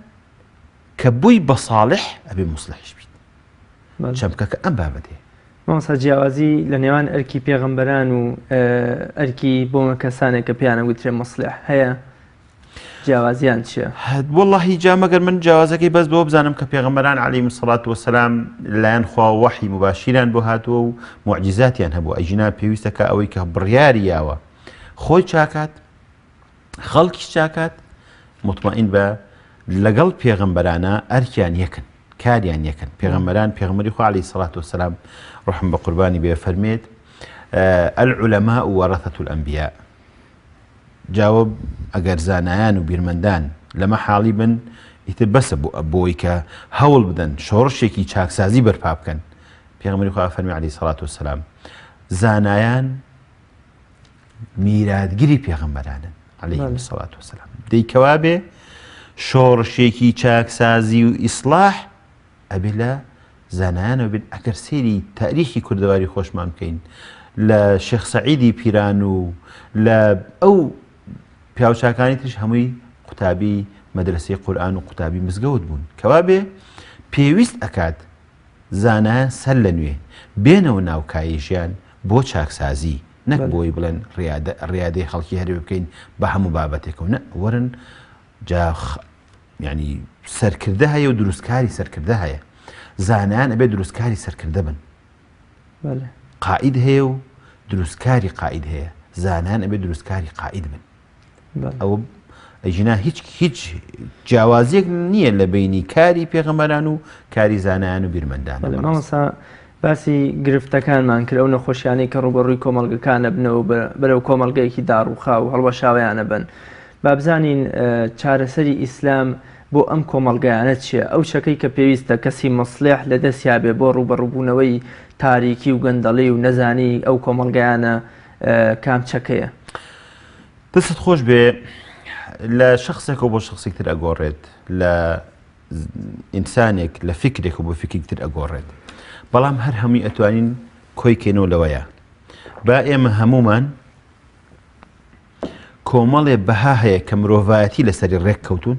کە بووی بە صالح ئەبێ مصلحش بیت چەمکەکە ئەم بابەتێ
مامۆستا جیاوازی لە نێوان ئەرکی پێغەمبەران و ئەرکی بۆمە کەسانێک کە پێیانە گوترێ مصلح هەیە جیاوازیان چییە؟
واللهی جا مەگەر من جیاوازەکەی بەس بۆ بزانم کە پێغەمبەران عەلەیهیم السەڵات وەسەلام لایەن خوا وەحی مباشیران بۆ هاتووە و موعجیزاتیان هەبوو ئەیژنا پێویستەکە ئەوەی کە بڕیاری یاوە خۆی چاکات خەڵکیش چاکات مطمئن بە لەگەڵ پێغەمبەرانە ئەرکیان یەکن کاریان یەکن پێغەمبەران پێغەمبەری خوا عەلەیهی السەڵات وەسەلام ڕحم بە قوربانی بێ فەرمێت العولەماء وەرەثەة الأنبیاء جاوب ئەگەر زانایان و بیرمەندان لەمە حاڵی بن ئیتر بەسە بۆی کە هەوڵ بدەن شۆڕشێکی چاکسازی بەرپا بکەن پێغەمبەری خوا فەرمی عەلەیهی السەڵات وەسەلام زانایان میراتگیری پێغەمبەرانن عەلەیهیم السەڵات وەسەلام دەیکەوا بێ شۆڕشێکی چاکسازی و ئیسلاح ئەبێ لە زانایانەوە بێت ئەگەر سێری تاریخی کوردەواری خۆشمان بکەین لە شێخ سەعیدی پیران و لە ئەو پیاوچاکانی ترش هەمووی قوتابی مەدرسەی قورئان و قوتابی مزگەوت بوون کەوا بێ پێویست ئەکات زانایان سەر لە نوێ بێنەوە ناو کایژیان بۆ چاکسازی نەک بۆی بڵێن ڕیادەی خەڵکی هەرێ بکەین بە هەموو بابەتێکەوە نە وەرن جا ینی سەرکردە هەیە و دروستکاری سەرکردە هەیە زانایان ئەبێ دروستکاری سەرکردە بن قائید هەیە و دروستکاری قائید هەیە زانایان ئەبێ دروستکاری قائید بن ئەوە ئەیژنا هیچ جیاوازیەک نییە لە بینی کاری پێغەمبەران و کاری زانایان و بیرمەندان
مامۆستا باسی گرفتەکانمان کرد ئەو نەخۆشیانەی کە ڕوبەڕووی کۆمەڵگەکانە بنەوە بەرەو کۆمەڵگەیەکی داڕوخا و هەڵوەشاویانە بن با بزانین چارەسەری ئیسلام بۆ ئەم کۆمەڵگەیانە چییە؟ ئەو شەکەی کە پێویستە کەسی مەسلح لە دەستیا بێ بۆ ڕوبەڕووبوونەوەی تاریکی و گەندەڵی و نەزانی ئەو کۆمەڵگەیانە کام چەکەیە؟
دەست خۆش بێ لە شخصێک بۆ شخصێکتر ئەگۆڕێت، لە ئینسانێک لە فکرێک بۆ فکرێکتر ئەگۆڕێت، بەڵام هەر هەمووی ئەتوانین کۆی کێنەوە لەوەیە. با ئێمە هەمومان کۆمەڵێ بەها هەیە کە مرۆڤایەتی لەسەری ڕێک کەوتون،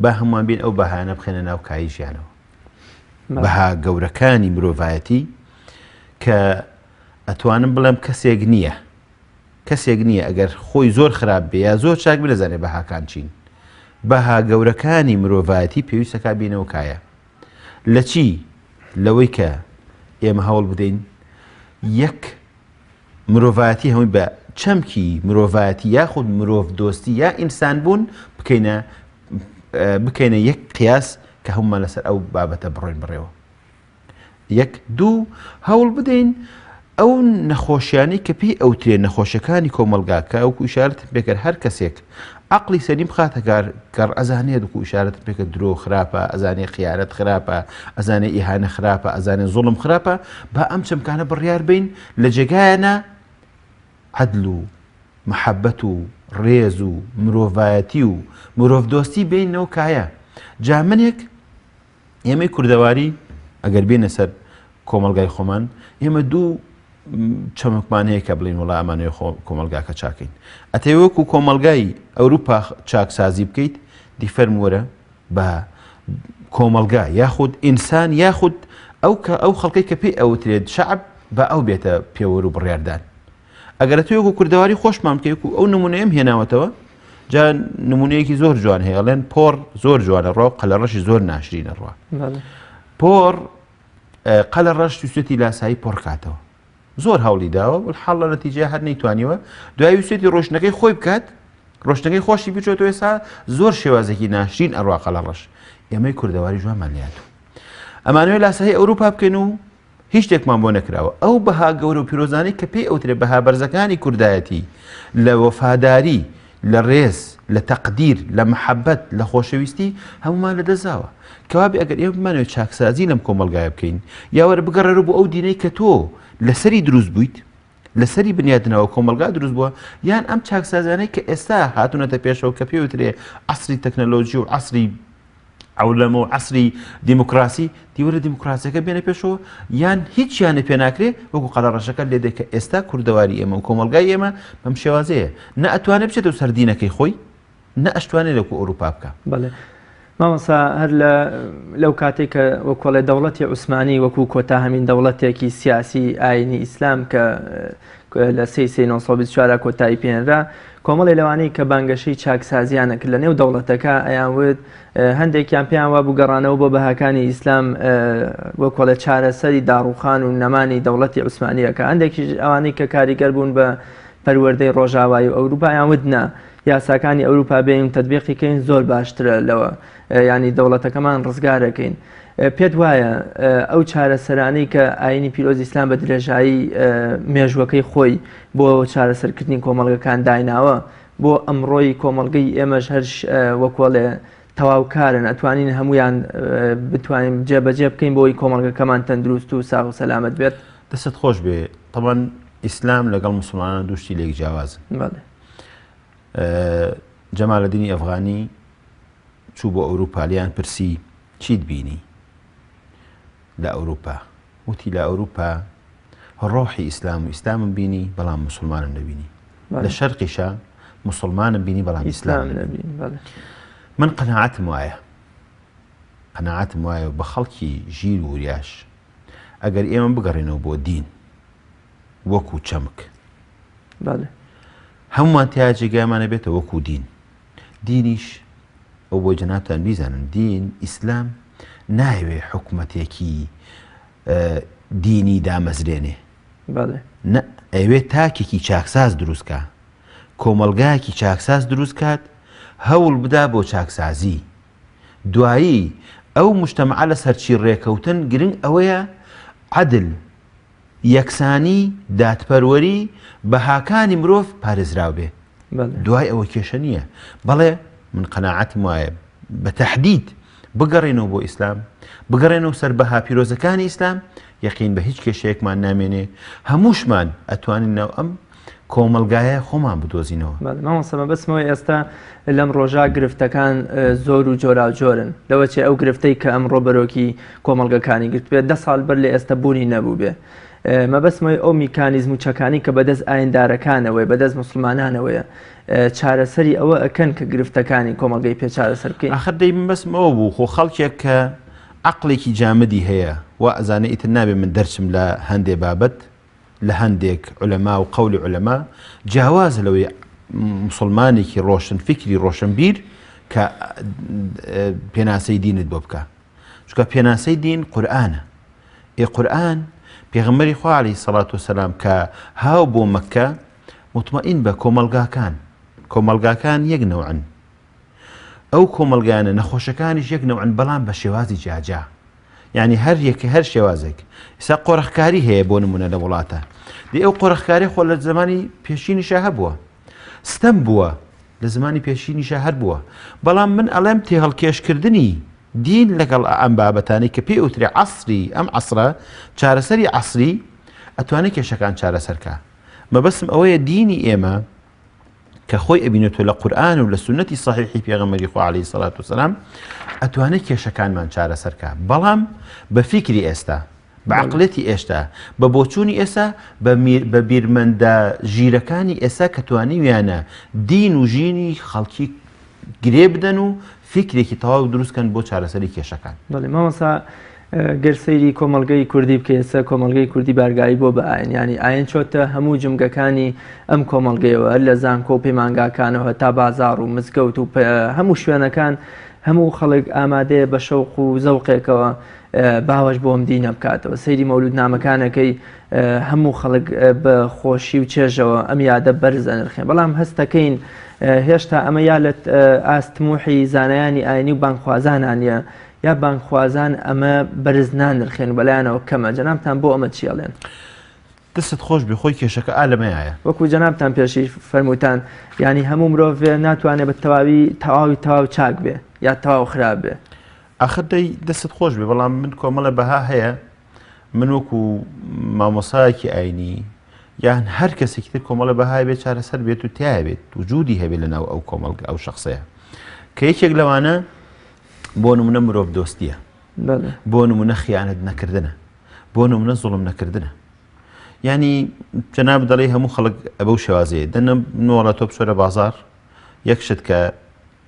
با هەمومان بین ئەو بەهانە بخێنە ناو کایی ژیانەوە. بەها گەورەکانی مرۆڤایەتی کە ئەتوانم بڵێم کەسێک نییە ئەگەر خۆی زۆر خراپ بێ یا زۆر چاک بنەزانێ بەهاکان چین. بەها گەورەکانی مرۆڤایەتی پێویستەکە بینەوە کایە. لە چی؟ لەوەی کە ئێمە هەوڵ بدەین یەک مرۆڤایەتی هەمووی بە چەمکی مرۆڤایەتی یاخود مرۆڤ دۆستی یا ئینسان بوون بکەینە یەک قیاس کە هەمومان لەسەر ئەو بابەتە بڕۆین بڕێەوە. یەک دوو هەوڵ بدەین ئەو نەخۆشیانی کە پێی ئەوترێن نەخۆشیەکانی کۆمەلگا کە ئەوکو ئیشارەتم پێکرد هەر کەسێک عقلی سەلیم بخاتە کار ئەزانێت وەکو ئیشارەتم پێکرد درۆ خراپە، ئەزانێ خیانەت خراپە، ئەزانێ ئیهانە خراپە، ئەزانێ زوڵم خراپە، با ئەم چەمکانە بڕیار بین لە جێگایانە عەدل و محەبەت و ڕێز و مرۆڤایەتی و مرۆڤ دۆستی بینەوە کایە. جا منێک ئێمەی کوردەواری ئەگەر بێنە سەر کۆمەلگای خۆمان ئێمە دوو چەمکمان هەیە کە بڵین وڵا ئەمانەوە کۆمەلگاکە چاکەین. ئەتەوێ وەکو کۆمەلگای ئەوروپا چاکسازی بکەیت دیفەرموەرە بە کۆمەلگا یاخود ئینسان یاخود ئەو خەڵکەی کە پێی ئەوترێت شەعب بە ئەو بێتە پێوەر و بڕیاردان. ئەگەر ئەتەوێ وەکو کوردەواری خۆشمان بکەیت و ئەو نمونەیەم هێناوەتەوە، جا نمونەیەکی زۆر جوان هەیە، ئەڵێن پۆڕ زۆر جوانە ڕۆ قەلەڕەشی زۆر ناشرینە ڕوا. پۆڕ قەلەڕەش تووسێتی لاسایی پۆڕ کاتەوە، زۆر هەوڵی داوە حاڵ لە نەتیجە هەر نەیتوانیوە، دوای ویسێتی ڕۆشنەکەی خۆی بکات، ڕۆشنەکەی خۆشی بچێتەوە ئێستا زۆر شێوازێکی ناشرین ئەڕوا قەلەڕەش. ئێمەی کوردەواری جوانمان لێهاتوو. ئەمانوێ لاسایی ئەوروپا بکەین و هیچ شتێکمان بۆ نەکراوە. ئەو بەها گەورە و پیرۆزانەی کە پێی ئەوترێ بەها بەرزەکانی کوردایەتی لە وەفاداری، لە ڕێز، لە تەقدیر، لە محەبەت، لە خۆشەویستی هەمومان لەدەستاوە. کەوابێ ئەگەر ئێمە بمانەوێت چاکسازی لەم کۆمەلگایە بکەین یا وەرە بگەڕێرە بۆ ئەو دینەی کە تۆ لەسەری دروست بوویت، لەسەری بنیادنەوە کۆمەلگا دروست بووە، یان ئەم چاکسازانەی کە ئێستا هاتوونەتە پێشەوە کە پێوترێ عەسری تەکنەلۆژی و عەسری ئەولەمە و عەسری دیموکراسی، دیوەرە دیموکراسیەکە بێنە پێشەوە، یان هیچیانە پێ ناکرێ وەکو قەلەڕەشەکە لێدێ کە ئێستا کوردەواری ئێمە و کۆمەلگای ئێمە بەم شێوازەیە نە ئەتوانێت بچێتە سەر دینەکەی خۆی، نە ئەشتوانێت لەکو ئەوروپا بکە.
بەڵێ مامەسا هەر لەو کاتێک کە وەکوڵێ دەوڵەتی عوسمانی وەکو کۆتا هەمین دەوڵەتێکی سیاسی ئاینی ئیسلام کە لە 1924 کۆتایی پێنرا، کۆمەڵی لەوانەی کە بانگەشەی چاکسازیانە کرد لە نێو دەوڵەتەکە ئەیانوت هەندێکیان پێیان وا بوو گەڕانەوە بۆ بەهاکانی ئیسلام وەکوڵێ چارەسەری داڕوخان و نەمانی دەوڵەتی عوسمانیەکە. هەندێکی ئەوانەی کە کاریگەر بوون بە پەروەردەی ڕۆژاوایی و ئەوروپا یانوت نا یاساکانی ئەوروپا بێن تەطبیقیکەین زۆر باشترە لەوە، ینی دەوڵەتەکەمان ڕزگارەکەین. پێت وایە ئەو چارەسەرانەی کە ئاینی پیرۆزی ئیسلام بە درێژایی مێژوەکەی خۆی بۆ چارەسەرکردنی کۆمەڵگەکان دایناوە، بۆ ئەمڕۆی کۆمەڵگەی ئێمەش هەر وەکوڵێ تەواوکارن، ئەتوانین هەمویان بتوانین جێبەجێ بکەین بۆی کۆمەڵگەکەمان تەندروست و ساغ و سەلامەت بێت.
دەست خۆش بێ. طبعاً ئیسلام لەگەڵ مسلمانان دووشتی لێک جیاوازن. جەمالەدینی ئەفغانی چوو بۆ ئەوروپا، لیان پرسی چیت بینی لە ئەوروپا؟ وتی لە ئەوروپا ڕۆحی ئیسلام و ئیسلامم بینی بەڵام مسلمانم نەبینی، لە شەرقیشە مسلمانم بینی بەڵام ئیسلام نەبینی. من قەناعەتم وایە بە خەڵکی ژیر و وریاش ئەگەر ئێمە بگەڕێنەوە بۆ دین وەکو چەمک، هەمومان تیا جێگایمانە بێتە وەکو دین. دینیش ئەو بۆ جەنابتان بیزانن، دین ئیسلام نایوێ حکومەتێکی دینی دامەزرێنێ، نە ئەوێ تاکێکی چاکساز دروستکە، کۆمەلگایەکی چاکساز دروست کات، هەوڵ بدا بۆ چاکسازی. دوایی ئەو مجتەمەعە لە سەرچی ڕێکەوتن گرنگ ئەوەیە عەدل، یەکسانی، دادپەروەری، بەهاکانی مرۆڤ پارێزراو بێ. دوای ئەوە کێشە نییە بەڵێ من قەناعەتم وایە بە تەحدید بگەڕێنەوە بۆ ئیسلام بگەڕێنەوە سەر بەها پیرۆزەکانی ئیسلام یەقین بە هیچ کێشەیەکمان نامێنێ هەمووشمان ئەتوانین ناو ئەم کۆمەلگایە خۆمان بدۆزینەوە.
مامۆستا بەسمەوەی ئێستا لەم ڕۆژا گرفتەکان زۆر و جۆرا جۆرن لەوە چێ ئەو گرفتەی کە ئەم ڕۆبەرۆکی کۆمەلگەکانی گرت بێت 10 ساڵ بەر لە ئێستا بوونی نەبوو بێ مەبەسمەوەی ئەو میکانیزم و چەکانی کە بەدەست ئایندارەکانەوەی بەدەست مسلمانانەوەیە چارەسەری ئەوە ئەکەن کە گرفتەکانی کۆمەلگەی پێ چارەسەر بکەین.
ئاخر دەی من بەسمەوە بوو خۆ خەڵکێک کە عەقڵێکی جامدی هەیە و ئەزانێ ئیتر نابێ من دەرچم لە هەندێ بابەت لە هەندێک عولەما و قەولی عولەما جیاوازە لەوەی مسلمانێکی ڕۆشن فکری ڕۆشنبیر کە پێناسەی دینت بۆ بکە چونکە پێناسەی دین قورئانە قورئان پێغەمبەری خوا عەلەیهی سەڵات وسەلام کە هاو بۆ مەککە مطمئین بە کۆمەلگاکان یەک نەوعن ئەو کۆمەلگایانە نەخۆشەکانیش یەک نەوعن بەڵام بە شێوازی جاجا یعنی هەر یەکە هەر شێوازێک ئێستا قۆڕەخکاری هەیە بۆ نمونە لە وڵاتە دی ئەو قۆڕەخکاری خۆ لە زمانی پێشینیشە هەبووە ستەم بووە لە زمانی پێشینیشە هەر بووە بەڵام من ئەڵێم تێهەڵکێشکردنی دین لەگەڵ ئەم بابەتانی کە پێی وترێ عەسری ئەم عەسرە چارەسەری عەسری ئەتوانێت کێشەکان چارەسەرکە مەبەسم ئەوەیە دینی ئێمە کە خۆی ئەبینێتەوە لە قورئان و لە سونەتی صحیحی پێغەمبەری خوا عەلەیهی سەڵات وسەلام ئەتوانێت کێشەکانمان چارەسەرکە بەڵام بە فیکری ئێستا بە عەقڵێتی ئێستا بە بۆچوونی ئێستا بە بیرمەندە ژیرەکانی ئێستا کە توانیویانە دین و ژینی خەڵکی گرێ بدەن و فکرێکی تەواو دروستکەن بۆ چارەسەری کێشەکان.
بەڵێ مامۆستا گەرسەیری کۆمەلگەی کوردی بکە ئێستا کۆمەلگەی کوردی بارگایی بۆ بە ئاین ینی ئاین چۆتە هەموو جمگەکانی ئەم کۆمەلگەیەوە لە زانکۆ و پەیمانگاکانەوە تا بازاڕ و مزگەوت و هەموو شوێنەکان هەموو خەڵک ئامادەیە بە شەوق و زەوقێکەوە باوەش بۆ ئەم دینە بکاتەوە سەیری مەولود نامەکانەکەی هەموو خەڵک بە خۆشی و چێژەوە ئەم یادە بەرز ئەنرخێن بەڵام هەستەکەین هێشتا ئەمە یا لە ئاستموحی زانایانی ئاینی و بانخوازانانە یا بانخوازان ئەمە بەرز نانرخێن بەلایەنەوە کەمە جەنابتان بۆ ئەمە چیاڵێن
دەست خۆش بێ خۆی کێشەکە ئالەمەیە
وەکو جەنابتان پێشی فەرمووتان ینی هەموو مرۆڤ ناتوانێت بە تەواوی چاک بێ یا تەواو خراپ بێ
ئاخر دەی دەست خۆش بێ بەڵام من کۆمەڵە بەها هەیە من وەکو مامۆسایەکی ئاینی یان هەر کەسێکی تر کۆمەڵە بەهای بێت چارەسەر بێت و تایە بێت وجودی هەبێت لەناو ئەو کۆمەڵگە ئەو شخصەیە کە یەکێک لەوانە بۆ نمونە مرۆڤ دۆستیە بۆ نمونە خیانەت نەکردنە بۆ نمونە زوڵم نەکردنە ینی جەناب دەڵێ هەموو خەڵک بەو شێوازەیە دەنە نۆڵە تۆ بچۆرە بازار یەکشت کە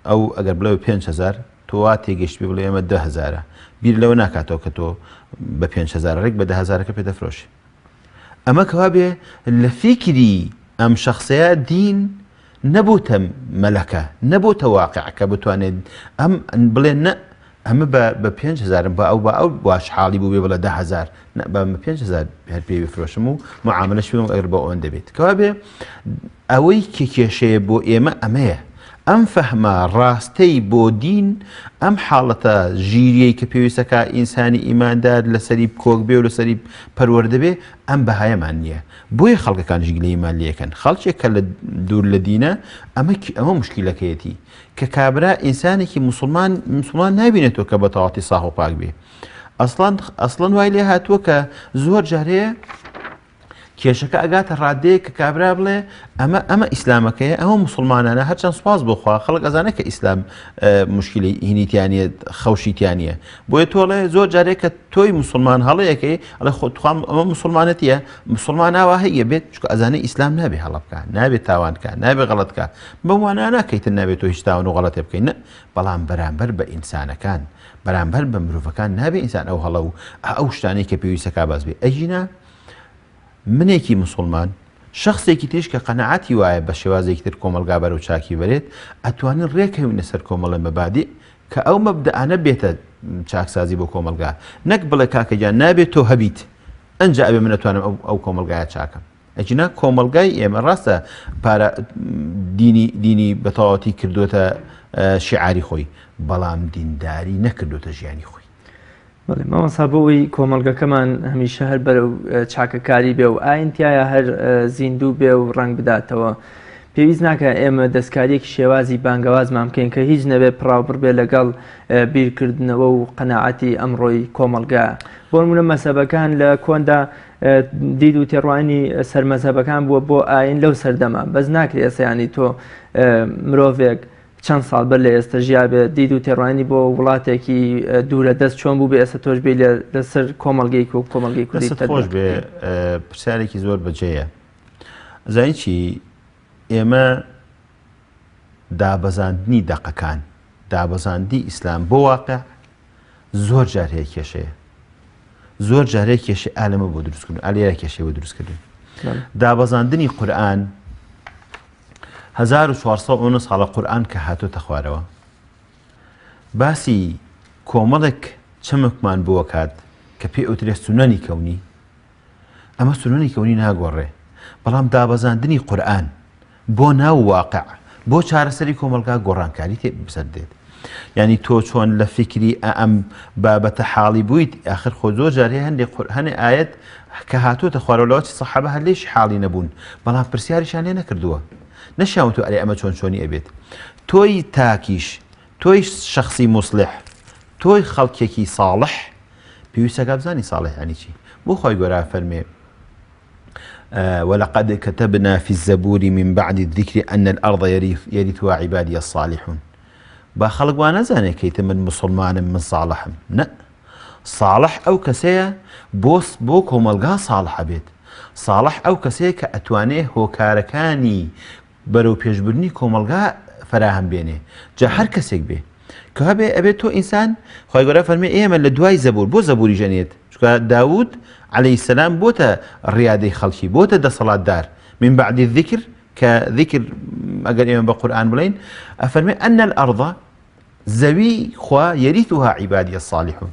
ئەو ئەگەر بڵێ 5,000 تۆ وا تێگەشت پێ بڵێ ئێمە 10,000 بیر لەوە ناکاتەوە کە تۆ بە 5,000 ڕێک بە 10,000کە پێ دەفرۆشی ئەمە کەوا بێ لە فیکری ئەم شخصەیە دین نەبووتە مەلەکە نەبووتە واقع کە بتوانێت ئەم بڵێن نە ئەمە بە 5,000 بە ئەو باش حاڵی بوو بێ بڵە 10,000 بە 5,000 هەر پێی بفرۆشم و معاملەش بم ئەگەر بە ئەوەن دەبێت کەوا بێ ئەوەی کە کێشەیە بۆ ئێمە ئەمەیە ئەم فەهمە ڕاستەی بۆ دین ئەم حاڵەتە ژیریەی کە پێویستەکە ئینسانی ئیماندار لەسەری کۆک بێ و لەسەری پەروەردە بێ ئەم بەهایەمان نییە بۆیە خەڵکەکانش گلەی ئیمان لێکەن خەڵکێک کە لە دوور لە دینە ئەمە مشکیلەکەیەتی کە کابرا ئینسانێکی مسلمان نابینێتەوە کە بە تەواوەتی ساغ و پاک بێ ئەسڵەن وای لێ هاتووە کە زۆر جارەیە کێشەکە ئەگاتە ڕادەیە کە کابرا بڵێ ئەمە ئیسلامەکەیە ئەمە مسلمانانە هەرچەند سوپاس بۆخوا خەڵک ئەزانێت کە ئیسلام مشکلی هینیتیانە خەوشیتیانە بۆیە تۆڵێ زۆر جارێک کە تۆی مسلمان هەڵەیەکەی ئەڵێ خۆتخوام ئەمە مسلمانەتیە مسلمان ناوا هەیە بێت چکە ئەزانێ ئیسلام نابێ هەڵە بکە نابێت تاوانکە نابێ غەڵەتکە بەم وانە ناکەیتن نابێت تۆ هیچ تاوان و غەڵەتێ بکەین بەڵام بەرامبەر بە ئینسانەکان بەرامبەر بە مرۆڤەکان نابێ ئینسان ئەو هەڵە و ئەو شتانەی کە پێویستەکە باز بێ ئەژینا منێکی مسلمان شخصێکی تێش کە قەنەعەتی وایە بە شێوازێکی تر کۆمەلگا بەرە و چاکی بەرێت ئەتوانن ڕێکەوێنە سەر کۆمەڵە مەبادی کە ئەو مەبدەانە بێتە چاکسازی بۆ کۆمەلگا نەک بڵێ کاکەجان نابێت تۆ هەبیت ئەنجا ئەبێ من ئەتوانم ئەو کۆمەلگایە چاکەم ئەجینا کۆمەلگای ئێمە ڕاستە پارە دینی بە تەواوەتی کردوتە شیعاری خۆی بەڵام دینداری نەکردوتە ژیانی خۆی
بەڵێ مامۆستا بۆەوەی کۆمەلگەکەمان هەمیشە هەر بەرەو چاکەکاری بێ و ئاینتیایە هەر زیندوو بێ و ڕنگ بداتەوە پێویست ناکە ئێمە دەستکاریەکی شێوازی بانگەوازمان بکەین کە هیچ نەبێت پڕاوبڕ بێ لەگەڵ بیرکردنەوە و قەناعەتی ئەمڕۆی کۆمەلگا. بۆ نمونە مەسەبەکان لە کۆندا دید و تێڕوانی سەرمەزهبەکان بووە بۆ ئاین لەو سەردەما، بەس ناکرێت ئێستایانی تۆ مرۆڤێک چەند ساڵ بەر لە ئێستا ژیا بێت دید و تێڕوانی بۆ وڵاتێکی دوورە دەست چۆن بوو بێ ئێستا تۆش بێ لەسەر کۆمەلگەی و کۆمەلگەی کوردی
خۆش بێ. پرسیارێکی زۆر بەجێیە. زانی چی ئێمە دابەزاندنی دەقەکان دابەزاندی ئیسلام بۆ واقع زۆر جار هەیە کێشەیە، زۆر جارەیە کێشە ئالەمە بۆ دروستکردن ئالێرە کێشەی بۆ دروستکردن. دابەزاندنی قورئان 1400 ساڵە قورئان کە هاتۆتە خوارەوە باسی کۆمەڵێک چەمکمان بۆ کات کە پێی ئەوترێت سونەنی کەونی، ئەمە سونەنی کەونی ناگۆڕێ، بەڵام دابەزاندنی قورئان بۆ ناو واقع بۆ چارەسەری کۆمەلگا گۆڕانکاری تێ بسەر دێت. یعنی تۆ چۆن لە فکری ئەم بابەتە حاڵی بوویت ئاخر خۆ زۆر جارێ هەندێک ئاەت کە هاتوۆتە خوارەوەڵاتی سەحابە هەر لێش حاڵی نەبوون، بەڵام پرسیاریشان لێ نەکردووە، نەشاون تو ئەرێ ئەمە چۆن چۆنی ئەبێت. تۆی تاکیش، تۆی شخصی مصلح، تۆی خەڵکێکی ساڵح پێویستە بزانی ساڵح ینی چی. بۆ خۆی گۆرا فەرمێ ولقد كتبنا في الزبور من بعد الذكر أن الأرض يرثها عبادي الصالحون. با خەڵک وا نەزانێت کەیتە من مسلمانم من ساڵحم، نە ساڵح ئەو کەسەیە بۆ کۆمەلگا ساڵحە بێت. ساڵح ئەو کەسەیە کە ئەتوانێ هۆکارەکانی بەرەو پێشبردنی کۆمەلگا فراهم بێنێ، جا هەر کەسێک بێ کە هەبێ ئەبێت تۆ ئینسان. خۆی گەورە فەرمێ ئێمە لە دوای زەبور بۆ زەبوری ژەنێت، چونکە داوود عليه السلام بۆتە ڕیادەی خەڵکی، بۆتە دەسەڵاتدار من بعد الذكر کە ذکر ئەگەر ئێمە بە قورئان بڵین ئەفەرمێ أن الأرض زەوی خوا یەریثها عیبادی الصالحون.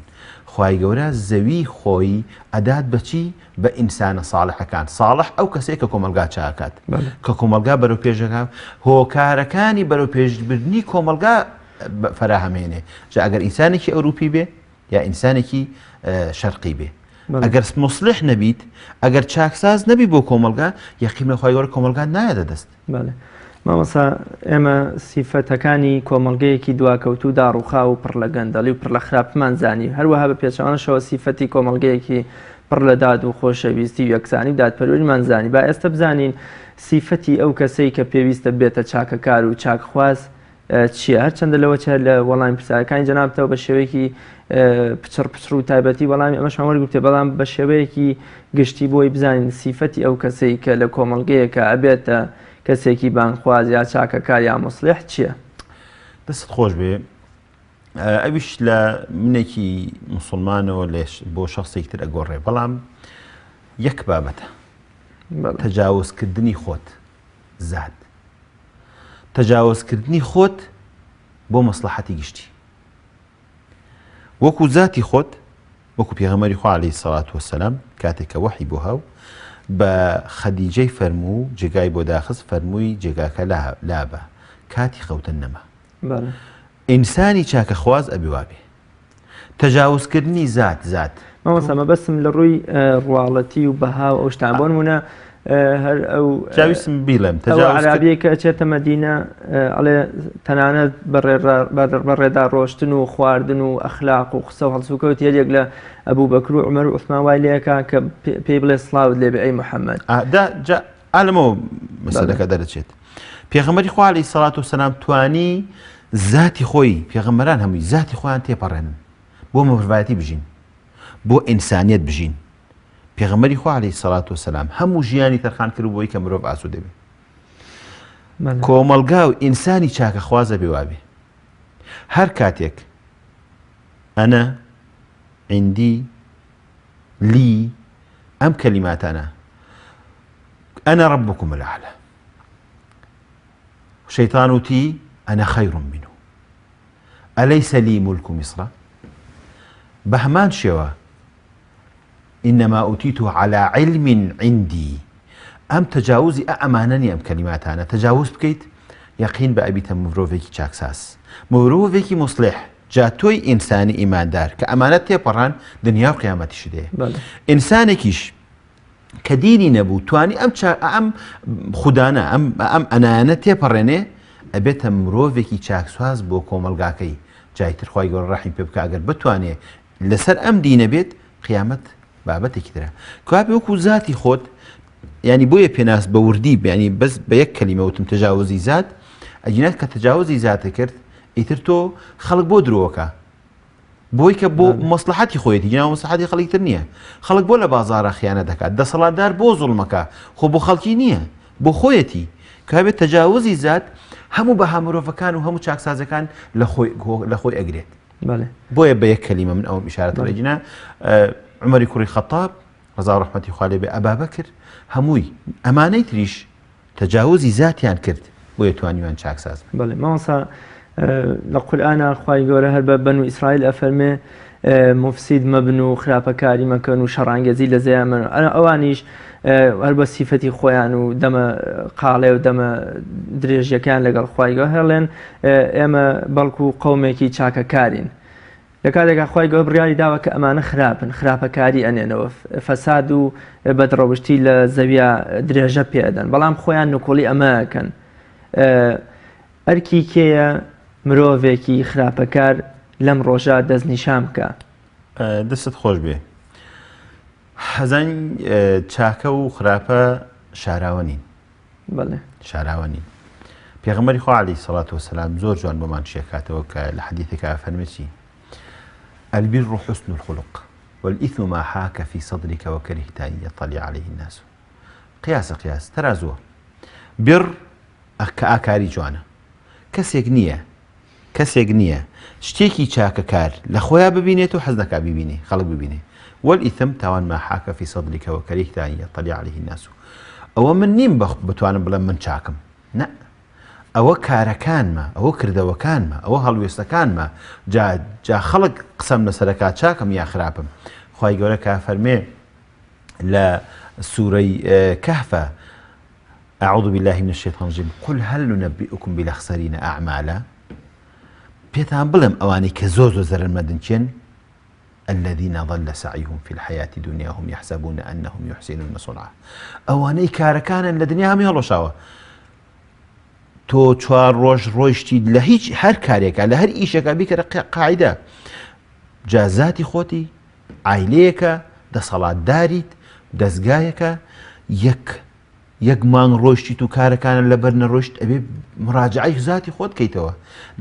خوای گەورە زەوی خۆی ئەدات بەچی بە ئینسانە ساڵحەکان. ساڵح ئەو کەسێک کە کۆمەلگا چاکات، کە کۆمەلگا بەرەو پێشەکە هۆکارەکانی بەرەو پێشبردنی کۆمەلگا فراهەمێنێ. جا ئەگەر ئینسانێکی ئەوروپی بێ یا ئینسانێکی شەرقی بێ، ئەگەر مصلح نەبیت، ئەگەر چاکساز نەبی بۆ کۆمەلگا، یەقین لە خوای گەورە کۆمەلگا نایەتە دەست.
مامەسا ئێمە سیفەتەکانی کۆمەلگەیەکی دواکەوتو داڕوخا و پڕ لە گەندەڵی و پڕ لە خراپمان زانی، هەروەها بە پێچەوانەشەوە سیفەتی کۆمەلگەیەکی پڕ لە داد و خۆشەویستی و یەکسانی و دادپەروەریمان زانی. با ئێستا بزانین سیفەتی ئەو کەسەی کە پێویستە بێتە چاکەکار و چاکخواز چییە. هەرچەندە لەوە چێ لە وەڵامی پرسیارەکانی جەنابتەوە بە شێوەیەکی پچڕ و تایبەتی وەڵامی ئەمەشمان وەرگرتێ، بەڵام بە شێوەیەکی گشتی بۆی بزانین سیفەتی ئەو کەسەی کە لە کۆمەلگەیەکە ئەبێتە کەسێکی بانخواز یا چاکەکار یا مصلح چییە؟
دەست خۆش بێ. ئەویش لە منێکی مسلمانەوە لێش بۆ شخصێک تر ئەگۆڕێ، بەڵام یەک بابەتە تەجاوزکردنی خۆت زاد، تەجاوزکردنی خۆت بۆ مەسلحەتی گشتی، وەکو زاتی خۆت، وەکو پێغەمبەری خوا عەلەیهی سەڵات وەسەلام کاتێک کە وەحی بۆ هاو بە خەدیجەی فەرموو جێگای بۆ داخست فەرمووی جێگاکە لابە کاتی خەوتن نەما. ئینسانی چاکە خواز ئەبێ وابێ. تەجاوزکردنی زات
مامەسا مەبەستم لە ڕووی ڕواڵەتی و بەها و ئەو شتان بۆ نمونە هەر ئەو
جاویستم بیڵێم
عەرابیە کە ئەچێتە مەدینە ئەڵێ تەنانەت بەڕێدا ڕۆشتن و خواردن و ئەخلاق و قسە و هەڵسوکەوت یەکێک لە ئەبوو بەکر و عومەر و عوسمان وای لێکا کە پێی بڵێ سڵاوت لێبێ ئەی محەممەد.
ئالەمەوە مەسەلەکە دەرەچێت. پێغەمبەری خوا عەلەیهی سەڵات وسەلام توانی زاتی خۆی، پێغەمبەران هەمووی زاتی خۆیان تێپەڕێنن بۆ مەڤایەتی بژین، بۆ ئینسانیەت بژین. پێغەمبەری خوا عەلەیهی سەڵات وسەلام هەموو ژیانی تەرخان کرد بۆی کە مرۆڤ ئاسوودە بێ. کۆمەلگا و ئینسانی چاکە خوازە بێ وابێ. هەر کاتێک ئەنە عیندی لی ئەم کەلیماتانە ئەنە ڕەبکم الأعلى شەیتان وتی ئەنە خەیر منه ئەلەیسە لی مولک میسر بە هەمان شێوە إنما أوتيته على علم عندي. أم تجاوزي أمانني أم كلماتانا تجاوز بكيت يقين بأبيت مفروفيكي چاكساس مفروفيكي مصلح جاتوي إنساني إيمان دار كأمانات تيبران دنيا وقيامتي شده. إنساني كيش کە دینی نەبوو توانی ئەم خوددانە ئەم ئەنایەنە تێپەڕێنێ ئەبێتە مرۆڤێکی چاکسواز بۆ کۆمەلگاکەی جایتر خی گەۆڕ ڕەحی پێ بکە ئەگەر بتوانێ لەسەر ئەم دینە بێت قیامەت بابەتێکی ترە کوابێ وەکو ذاتی خۆت ینی بۆیە پێناس بە وردی بینی بەس بە یەک کەلیمەوتم تەجاوزی زات ئەجینات کە تەجاوزی زاتە کرد ئیتر تۆ خەڵک بۆ درۆکە بۆی کە بۆ مەسلحەتی خۆیەتی جنا مەسلحەتی خەڵکتر نییە خەڵک بۆ لە بازارە خیانە دەکات دەسەڵاتدار بۆ زوڵمەکە خۆ بۆ خەڵکی نییە بۆ خۆیەتی کابێت تەجاوزی زات هەموو بە هەمرۆڤەکان و هەموو چاکسازەکان لە خۆی ئەگرێت بۆیە بە یەک کەلیمە من ئەوم ئیشارەت ڕێجنا عومەری کوڕی خەتاب ڕەزا و ڕەحمەتی خوا لێ بێ ئەبابەکر هەمووی ئەمانەی تریش تەجاوزی زاتیان کرد بۆیە توانیوان چاکساز
بەڵێ مامۆستا لە قورئانە خوای گەورە هەر بە بەنو ئیسرائیل ئەفەرمێ مفسید مەبن و خراپەکاری مەکەن و شەڕانگەزی لە زەیان من ئەوانیش هەر بە سیفەتی خۆیان و دەمە قاڵێ و دەمە درێژیەکان لەگەڵ خوای گەورە هەڵێن ئێمە بەڵکو قەومێکی چاکەکارین لە کاتێکا خوای گەورە بڕیاری داوە کە ئەمانە خراپن خراپەکاری ئەنێنەوە فەساد و بەدڕەوشتی لە زەویە درێژە پێدەن بەڵام خۆیان نوکۆڵی ئەمەکەن ئەرکی کێیە مرۆڤێکی خراپەکار لەم ڕۆژە دەستنیشان بکە
دەستت خۆش بێ حەزان چاکە و خراپە شاراوەنین
بەڵێ
شاراوەنین پێغەمبەری خوا عەلەیهی سەڵات وسەلام زۆر جوان بۆمان شێکاتەوە کە لە حەدیثێکا ئەفەرمێتی البر حسن الخلق والإثم ما حاك في صدرك وكرهت أن يطلع عليه الناس قياس ترازوه بر ئاکاری جوانە کەسێک نییە شتێکی چاکەکار لە خۆیان ببینێت و حەز نەکا ببینێ خەڵک ببینێ والئیثم تاوان ما حاک فی صدرک وکرهت أن يطلع عليه الناس ئەوە من نیم بتوانم بڵێم من چاکم نە ئەوە کارەکانمە ئەوە کردەوەکانمە ئەوە هەڵوێستەکانمە جا خەڵک قسەم لەسەرەکە چاکم یا خراپم خوای گەورە کە فەرمێ لە سوورەی کەهفە أعوذ بالله من الشيطان الرجيم قل هل ننبئكم بالأخسرين أعمالا بيتان بلم أواني كزوزو زرمدنشين الذين ضل سعيهم في الحياة الدنيا هم يحسبون أنهم يحسنون صنعا أواني كاركانا لدنيا هم يهلو شاوة تو چوار روشتي لهيج هر كاريكا لهر إيشكا بيك قاعدة جازاتي خوتي عائليكا دا صلاة داريت دزگايكا یەک مانگ ڕۆشتیت و کارەکانە لەبەر نەڕۆشت ئەبێ مراجعەی ذاتی خۆت کەیتەوە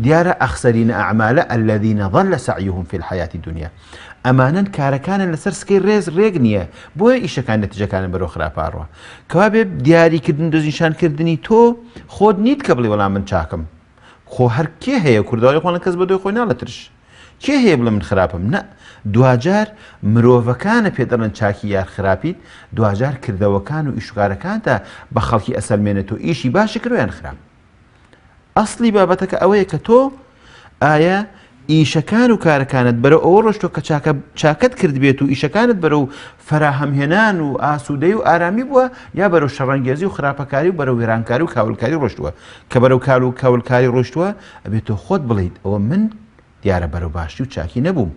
دیارە ئەخسەرینە ئەعمالە الذين ضل سعيهم في الحياة الدنيا ئەمانەن کارەکانن لەسەر سکەی ڕێگ نییە بۆیە ئیشەکان نەتیجەکانە بەرەو خراپەڕەوە کەوا بێ دیاریکردن دەستنیشانکردنی تۆ خۆت نیت کە بڵێ وەڵام من چاکم خۆ هەر کێ هەیە کورداوی خۆڵەن کەس بە دۆی خۆی ناڵەترش کێ هەیە بڵێ من خراپم نە دوجار مرۆڤەکانە پێدەڵێن چاکی یار خراپیت دوجار کردەوەکان و ئیشکارەکانتە بە خەڵکی ئەسەلمێنێت و ئیشی باشی کردویان خراپ ئەسڵی بابەتەکە ئەوەیە کە تۆ ئایا ئیشەکان و کارەکانت بەرەو ئەوە ڕۆشتۆ کە چاکت کرد بێت و ئیشەکانت بەرەو فەراهەمهێنان و ئاسوودەی و ئارامی بووە یا بەرەو شەڕەنگێزی و خراپەکاری و بەرەو وێرانکاری و کاولکاری ڕۆشتووە کە بەرەو کال و کاولکاری ڕۆشتووە ئەبێت تۆ خۆت بڵیت ئەوە من دیارە بەرەو باشی و چاکی نەبووم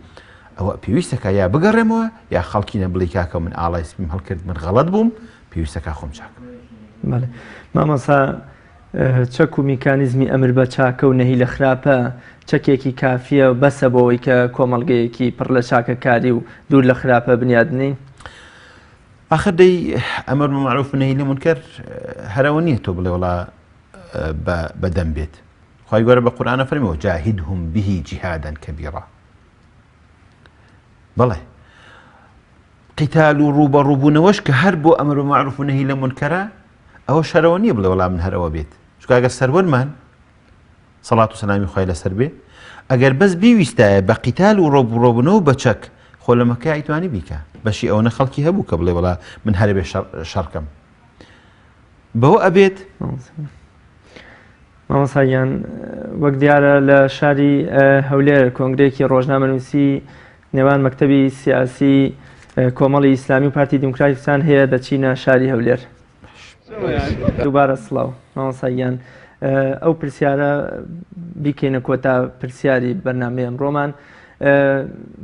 ئەوە پێویستەکە یا بگەڕێمەوە یا خەڵکی نەبڵی کاکە من ئاڵایسپیم هەڵکرد من غەڵەت بووم پێویستەکە خۆم چاکم
بەڵێ مامۆستا چەک و میکانیزمی ئەمر بە چاکە و نەهی لە خراپە چەکێکی کافیە و بەسە بۆەوەی کە کۆمەڵگەیەکی پڕ لە چاکەکاری و دوور لە خراپە بنیادنی
آخر دەی ئەمر بمەعروف و نەهی لە منکەر هەرەوە نییە تۆ بڵێ وڵا بەدەم بێت خوای گەورە بە قورئانە فەرمێوە جاهدهم به جهادا كبيرا بەڵێ قیتال و ڕوبەڕووبوونەوەش کە هەر بۆ ئەمر بمەعروف و نەهی لە منکەرە ئەوە شەرەوە نییە بڵێ وەڵام من هەرەوە بێت چونکە ئەگەر سەروەرمان سەڵات و سەلامی خوای لەسەر بێ ئەگەر بەس بیویستایە بە قیتال و ڕوبەڕووبوونەوە بە چەک خۆ لە مەکە ئەیتوانی بیکە بەشی ئەوەنە خەڵکی هەبوو کە بڵێ وەڵا من هەرە بێ شەڕکەم بەوە ئەبێت
مامۆستایان وەک دیارە لە شاری هەولێر کۆنگرێکی ڕۆژنامەنووسی نێوان مەکتەبی سیاسی کۆمەڵی ئیسلامی و پارتی دیموکراتیکستان هەیە دەچینە شاری هەولێر دووبارە سڵاو مامۆستایان ئەو پرسیارە بیکەینە کۆتا پرسیاری بەرنامەی ئەمڕۆمان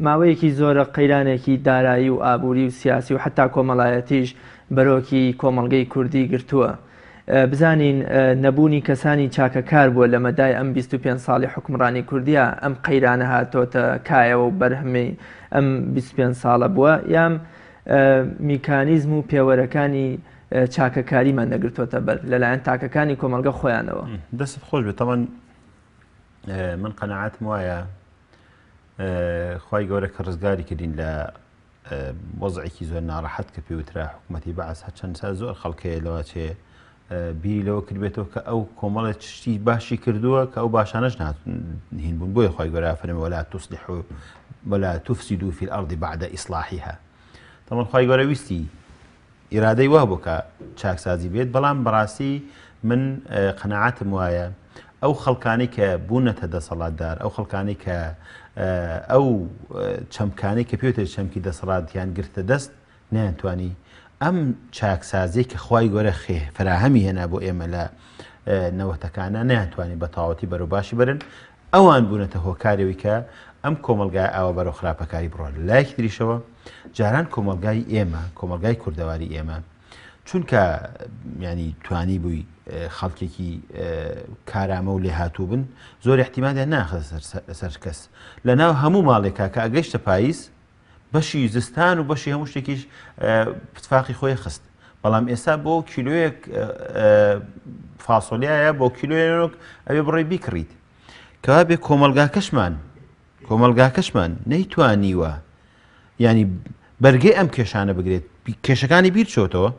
ماوەیەکی زۆرە قەیرانێکی دارایی و ئابووری و سیاسی و حتا کۆمەڵایەتیش بەرۆکی کۆمەڵگەی کوردی گرتووە. بزانین نەبوونی کەسانی چاکەکار بووە لە مەدای ئەم 25 ساڵی حکومڕانی کوردیە ئەم قەیرانە هاتۆتە کایەوە و بەرهەمەی ئەم 25 ساڵە بووە یان میکانیزم و پێوەرەکانی چاکەکاریمان نەگرتوۆتە بەر لەلایەن تاکەکانی کۆمەلگە خۆیانەوە.
دەست خۆش بێت تەمان من قەنەعاتم وایە خی گەورە کە ڕزگاری کردین لە وەزعێکی زۆر ناڕەحەت کە پێوترا حکوومەتی بەعاس هەچەند سا زۆر خەڵکەیە لەوە چێ بیری لەوە کردبێتەوە کە ئەو کۆمەڵێت شتی باشی کردووە کە ئەو باشانەش هین بوون بۆیە خی گەورە فەرمێ وەلا تصلحوا ولا تفسدوا في الأرض بعد إصلاحها. طبعا خی گەورە ویستی ئیرادەی وا بوو کە چاکسازی بێت بەڵام بەڕاستی من قەنەعاتم وایە ئەو خەڵکانی کە بوونەتە دەسەڵاتدار ئەو خەڵکانی کە ئەو چەمکانی کە پێوتە چەمکی دەسەڵاتیان گرتە دەست نەیانتوانی ئەم چاکسازی کە خی گەورە فراهەمی هێنا بۆ ئێمە لە نەوەتەکانە نەیانتوانی بە تاوەتی بەرەوباشی برن ئەوان بوونەتە هۆکارەوەی کە ئەم کۆمەلگای ئاوە بەرەو خراپەکاری بڕۆن لایەکی تریشەوە جاران کۆمەلگای ئێمە کۆمەلگای کوردەواری ئێمە چونکە ینی توانی بووی خەڵکێکی کارامە و لێ هاتوو بن زۆر احتیمادیان ناخە سەر کەس لە ناو هەموو ماڵێکا کە ئەگەیشتە پاییز بەشی زستان و بەشی هەموو شتێکیش فتفاقی خۆی خست بەڵام ئێستا بۆ کیلۆیەک فاسۆلیایە بۆ کیلۆیەک ئەوێ بڕێ بیکڕیت کەوا بێ کۆمەلگاکەشمان نەیتوانیوە ینی بەرگەی ئەم کێشانە بگرێت کێشەکانی بیر چۆتەوە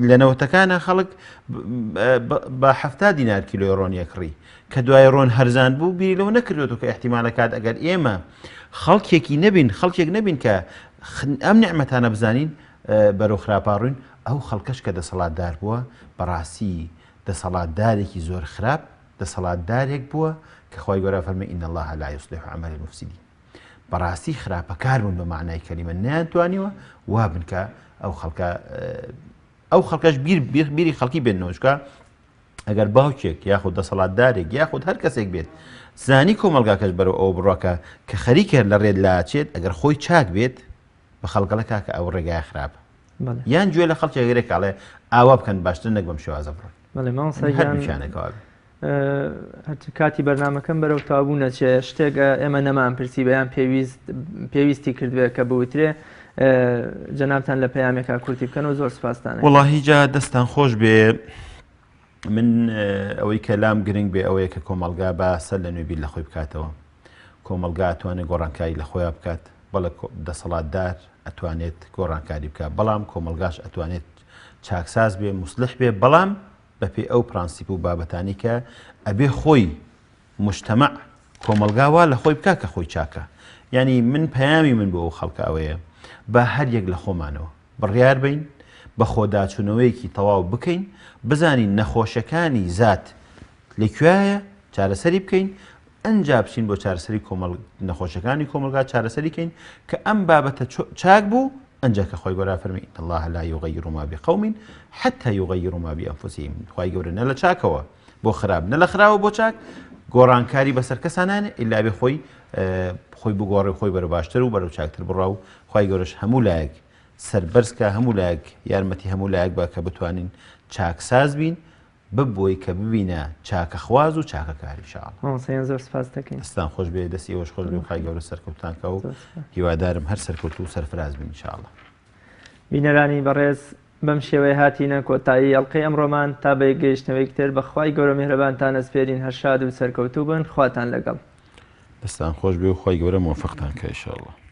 لە نەوەتەکانە خەڵک بە 70 دینار کیلۆی ڕۆنیە کڕی کە دوای ڕۆن هەرزان بوو بیری لەوە نەکردوێتەوە کە احتیمالە کات ئەگەر ئێمە خەڵکێک نەبین کە ئەم نعمەتانە بزانین بەرەو خراپاڕوین ئەو خەڵکەش کە دەسەڵاتدار بووە بەڕاستی دەسەڵاتدارێکی زۆر خراپ دەسەڵاتدارێک بووە کە خی گەورە فەرمێ ئین الله لا یصلح عمل المفسدین بەڕاستی خراپەکار بوون بە معنای کەلیمە نەیانتوانیوە وا بن کە ئەو خەڵکەش بیری خەڵکی بێنەوەشکە ئەگەر باوکێک یاخود دەسەڵاتدارێک یاخود هەر کەسێک بێت زانی کۆمەلگاکەش بەرەو ئەو بڕۆکە کە خەریکە لە ڕێت لاچێت ئەگەر خۆی چاک بێت بە خەڵگەڵە کاکە ئەو ڕێگای خراپە یان گوێ لە خەڵکی گەرێک کاڵێ ئاوا بکەن باشتر نەک بەم شێوازە بڕۆن
کاتی بەرنمەکەم بەرەو تابوو نەچێ شتێک ئێمە نەمان پرسی بەیان پێویستی کردوێت کە بوترێ جەنابتان لە پەیامێکا کورتی بکەن و زۆر سپاسدانە.
وەڵاهی جا دەستان خۆش بێ من ئەوەی کە لام گرنگ بێ ئەوەیە کە کۆمەلگا بە سەر لە نوێبی لە خۆی بکاتەوە کۆمەلگا ئەتوانێت گۆڕانکاری لە خۆیان بکات بەڵە دەسەڵاتدار ئەتوانێت گۆڕانکاری بکات بەڵام کۆمەلگاش ئەتوانێت چاکساز بێ موسلح بێ بەڵام بەپێ ئەو پرانسیپ و بابەتانی کە ئەبێ خۆی مجتەمع کۆمەلگاوە لە خۆی بکات کە خۆی چاکە ینی من پەیامی من بۆ ئەو خەڵکە ئەوەیە بە هەر یەک لە خۆمانەوە بڕیار بین بە خۆداچوونەوەیەکی تەواو بکەین بزانین نەخۆشەکانی زات لەکوایە چارەسەری بکەین ئەنجا بچین بۆ چارەسەری نەخۆشەکانی کۆمەلگا چارەسەریکەین کە ئەم بابەتە چاک بوو ئەنجا کە خۆی گەورە فەرمی ئین الله لا یغەیڕ ما بقوم حتى یغەیڕوا ما بأنفسهم خۆی گەورە نە لە چاکەوە بۆ خراپ نە لە خراوە بۆ چاک گۆڕانکاری بەسەر کەسانانە ئیلا بێ خۆی بگۆڕێ خۆی بەرە باشتر و بەرەو چاکتر بڕا و خی گەورەش هەموو لایەک سەربەرزکە هەموو لایەک یارمەتی هەموو لایەک بە کە بتوانین چاکساز بین ببووی کە ببینە چاکە خواز و چاکەکاری
شاڵ زۆر سپاس دەکەین
ئەستان خۆش بێ دەستی ئەوش خۆش بێ خی گەورە سەرکەوتانکە و هیوادارم هەر سەرکەوت و سەرفراز بین انشاءالله.
بینەرانی بەڕێز بەم شێوەیە هاتینە کۆتایی ئەڵلقەی ئەمڕۆمان تا بە گەیشتنەوەی تر بەخوای گەورە میهرەبانتان ئەسپێرین هەر شاد و سەرکەوتوو بن خواتان لەگەڵ
دەستان خۆش بێ و خی گەورە موفقتان کە ئینشاءالله.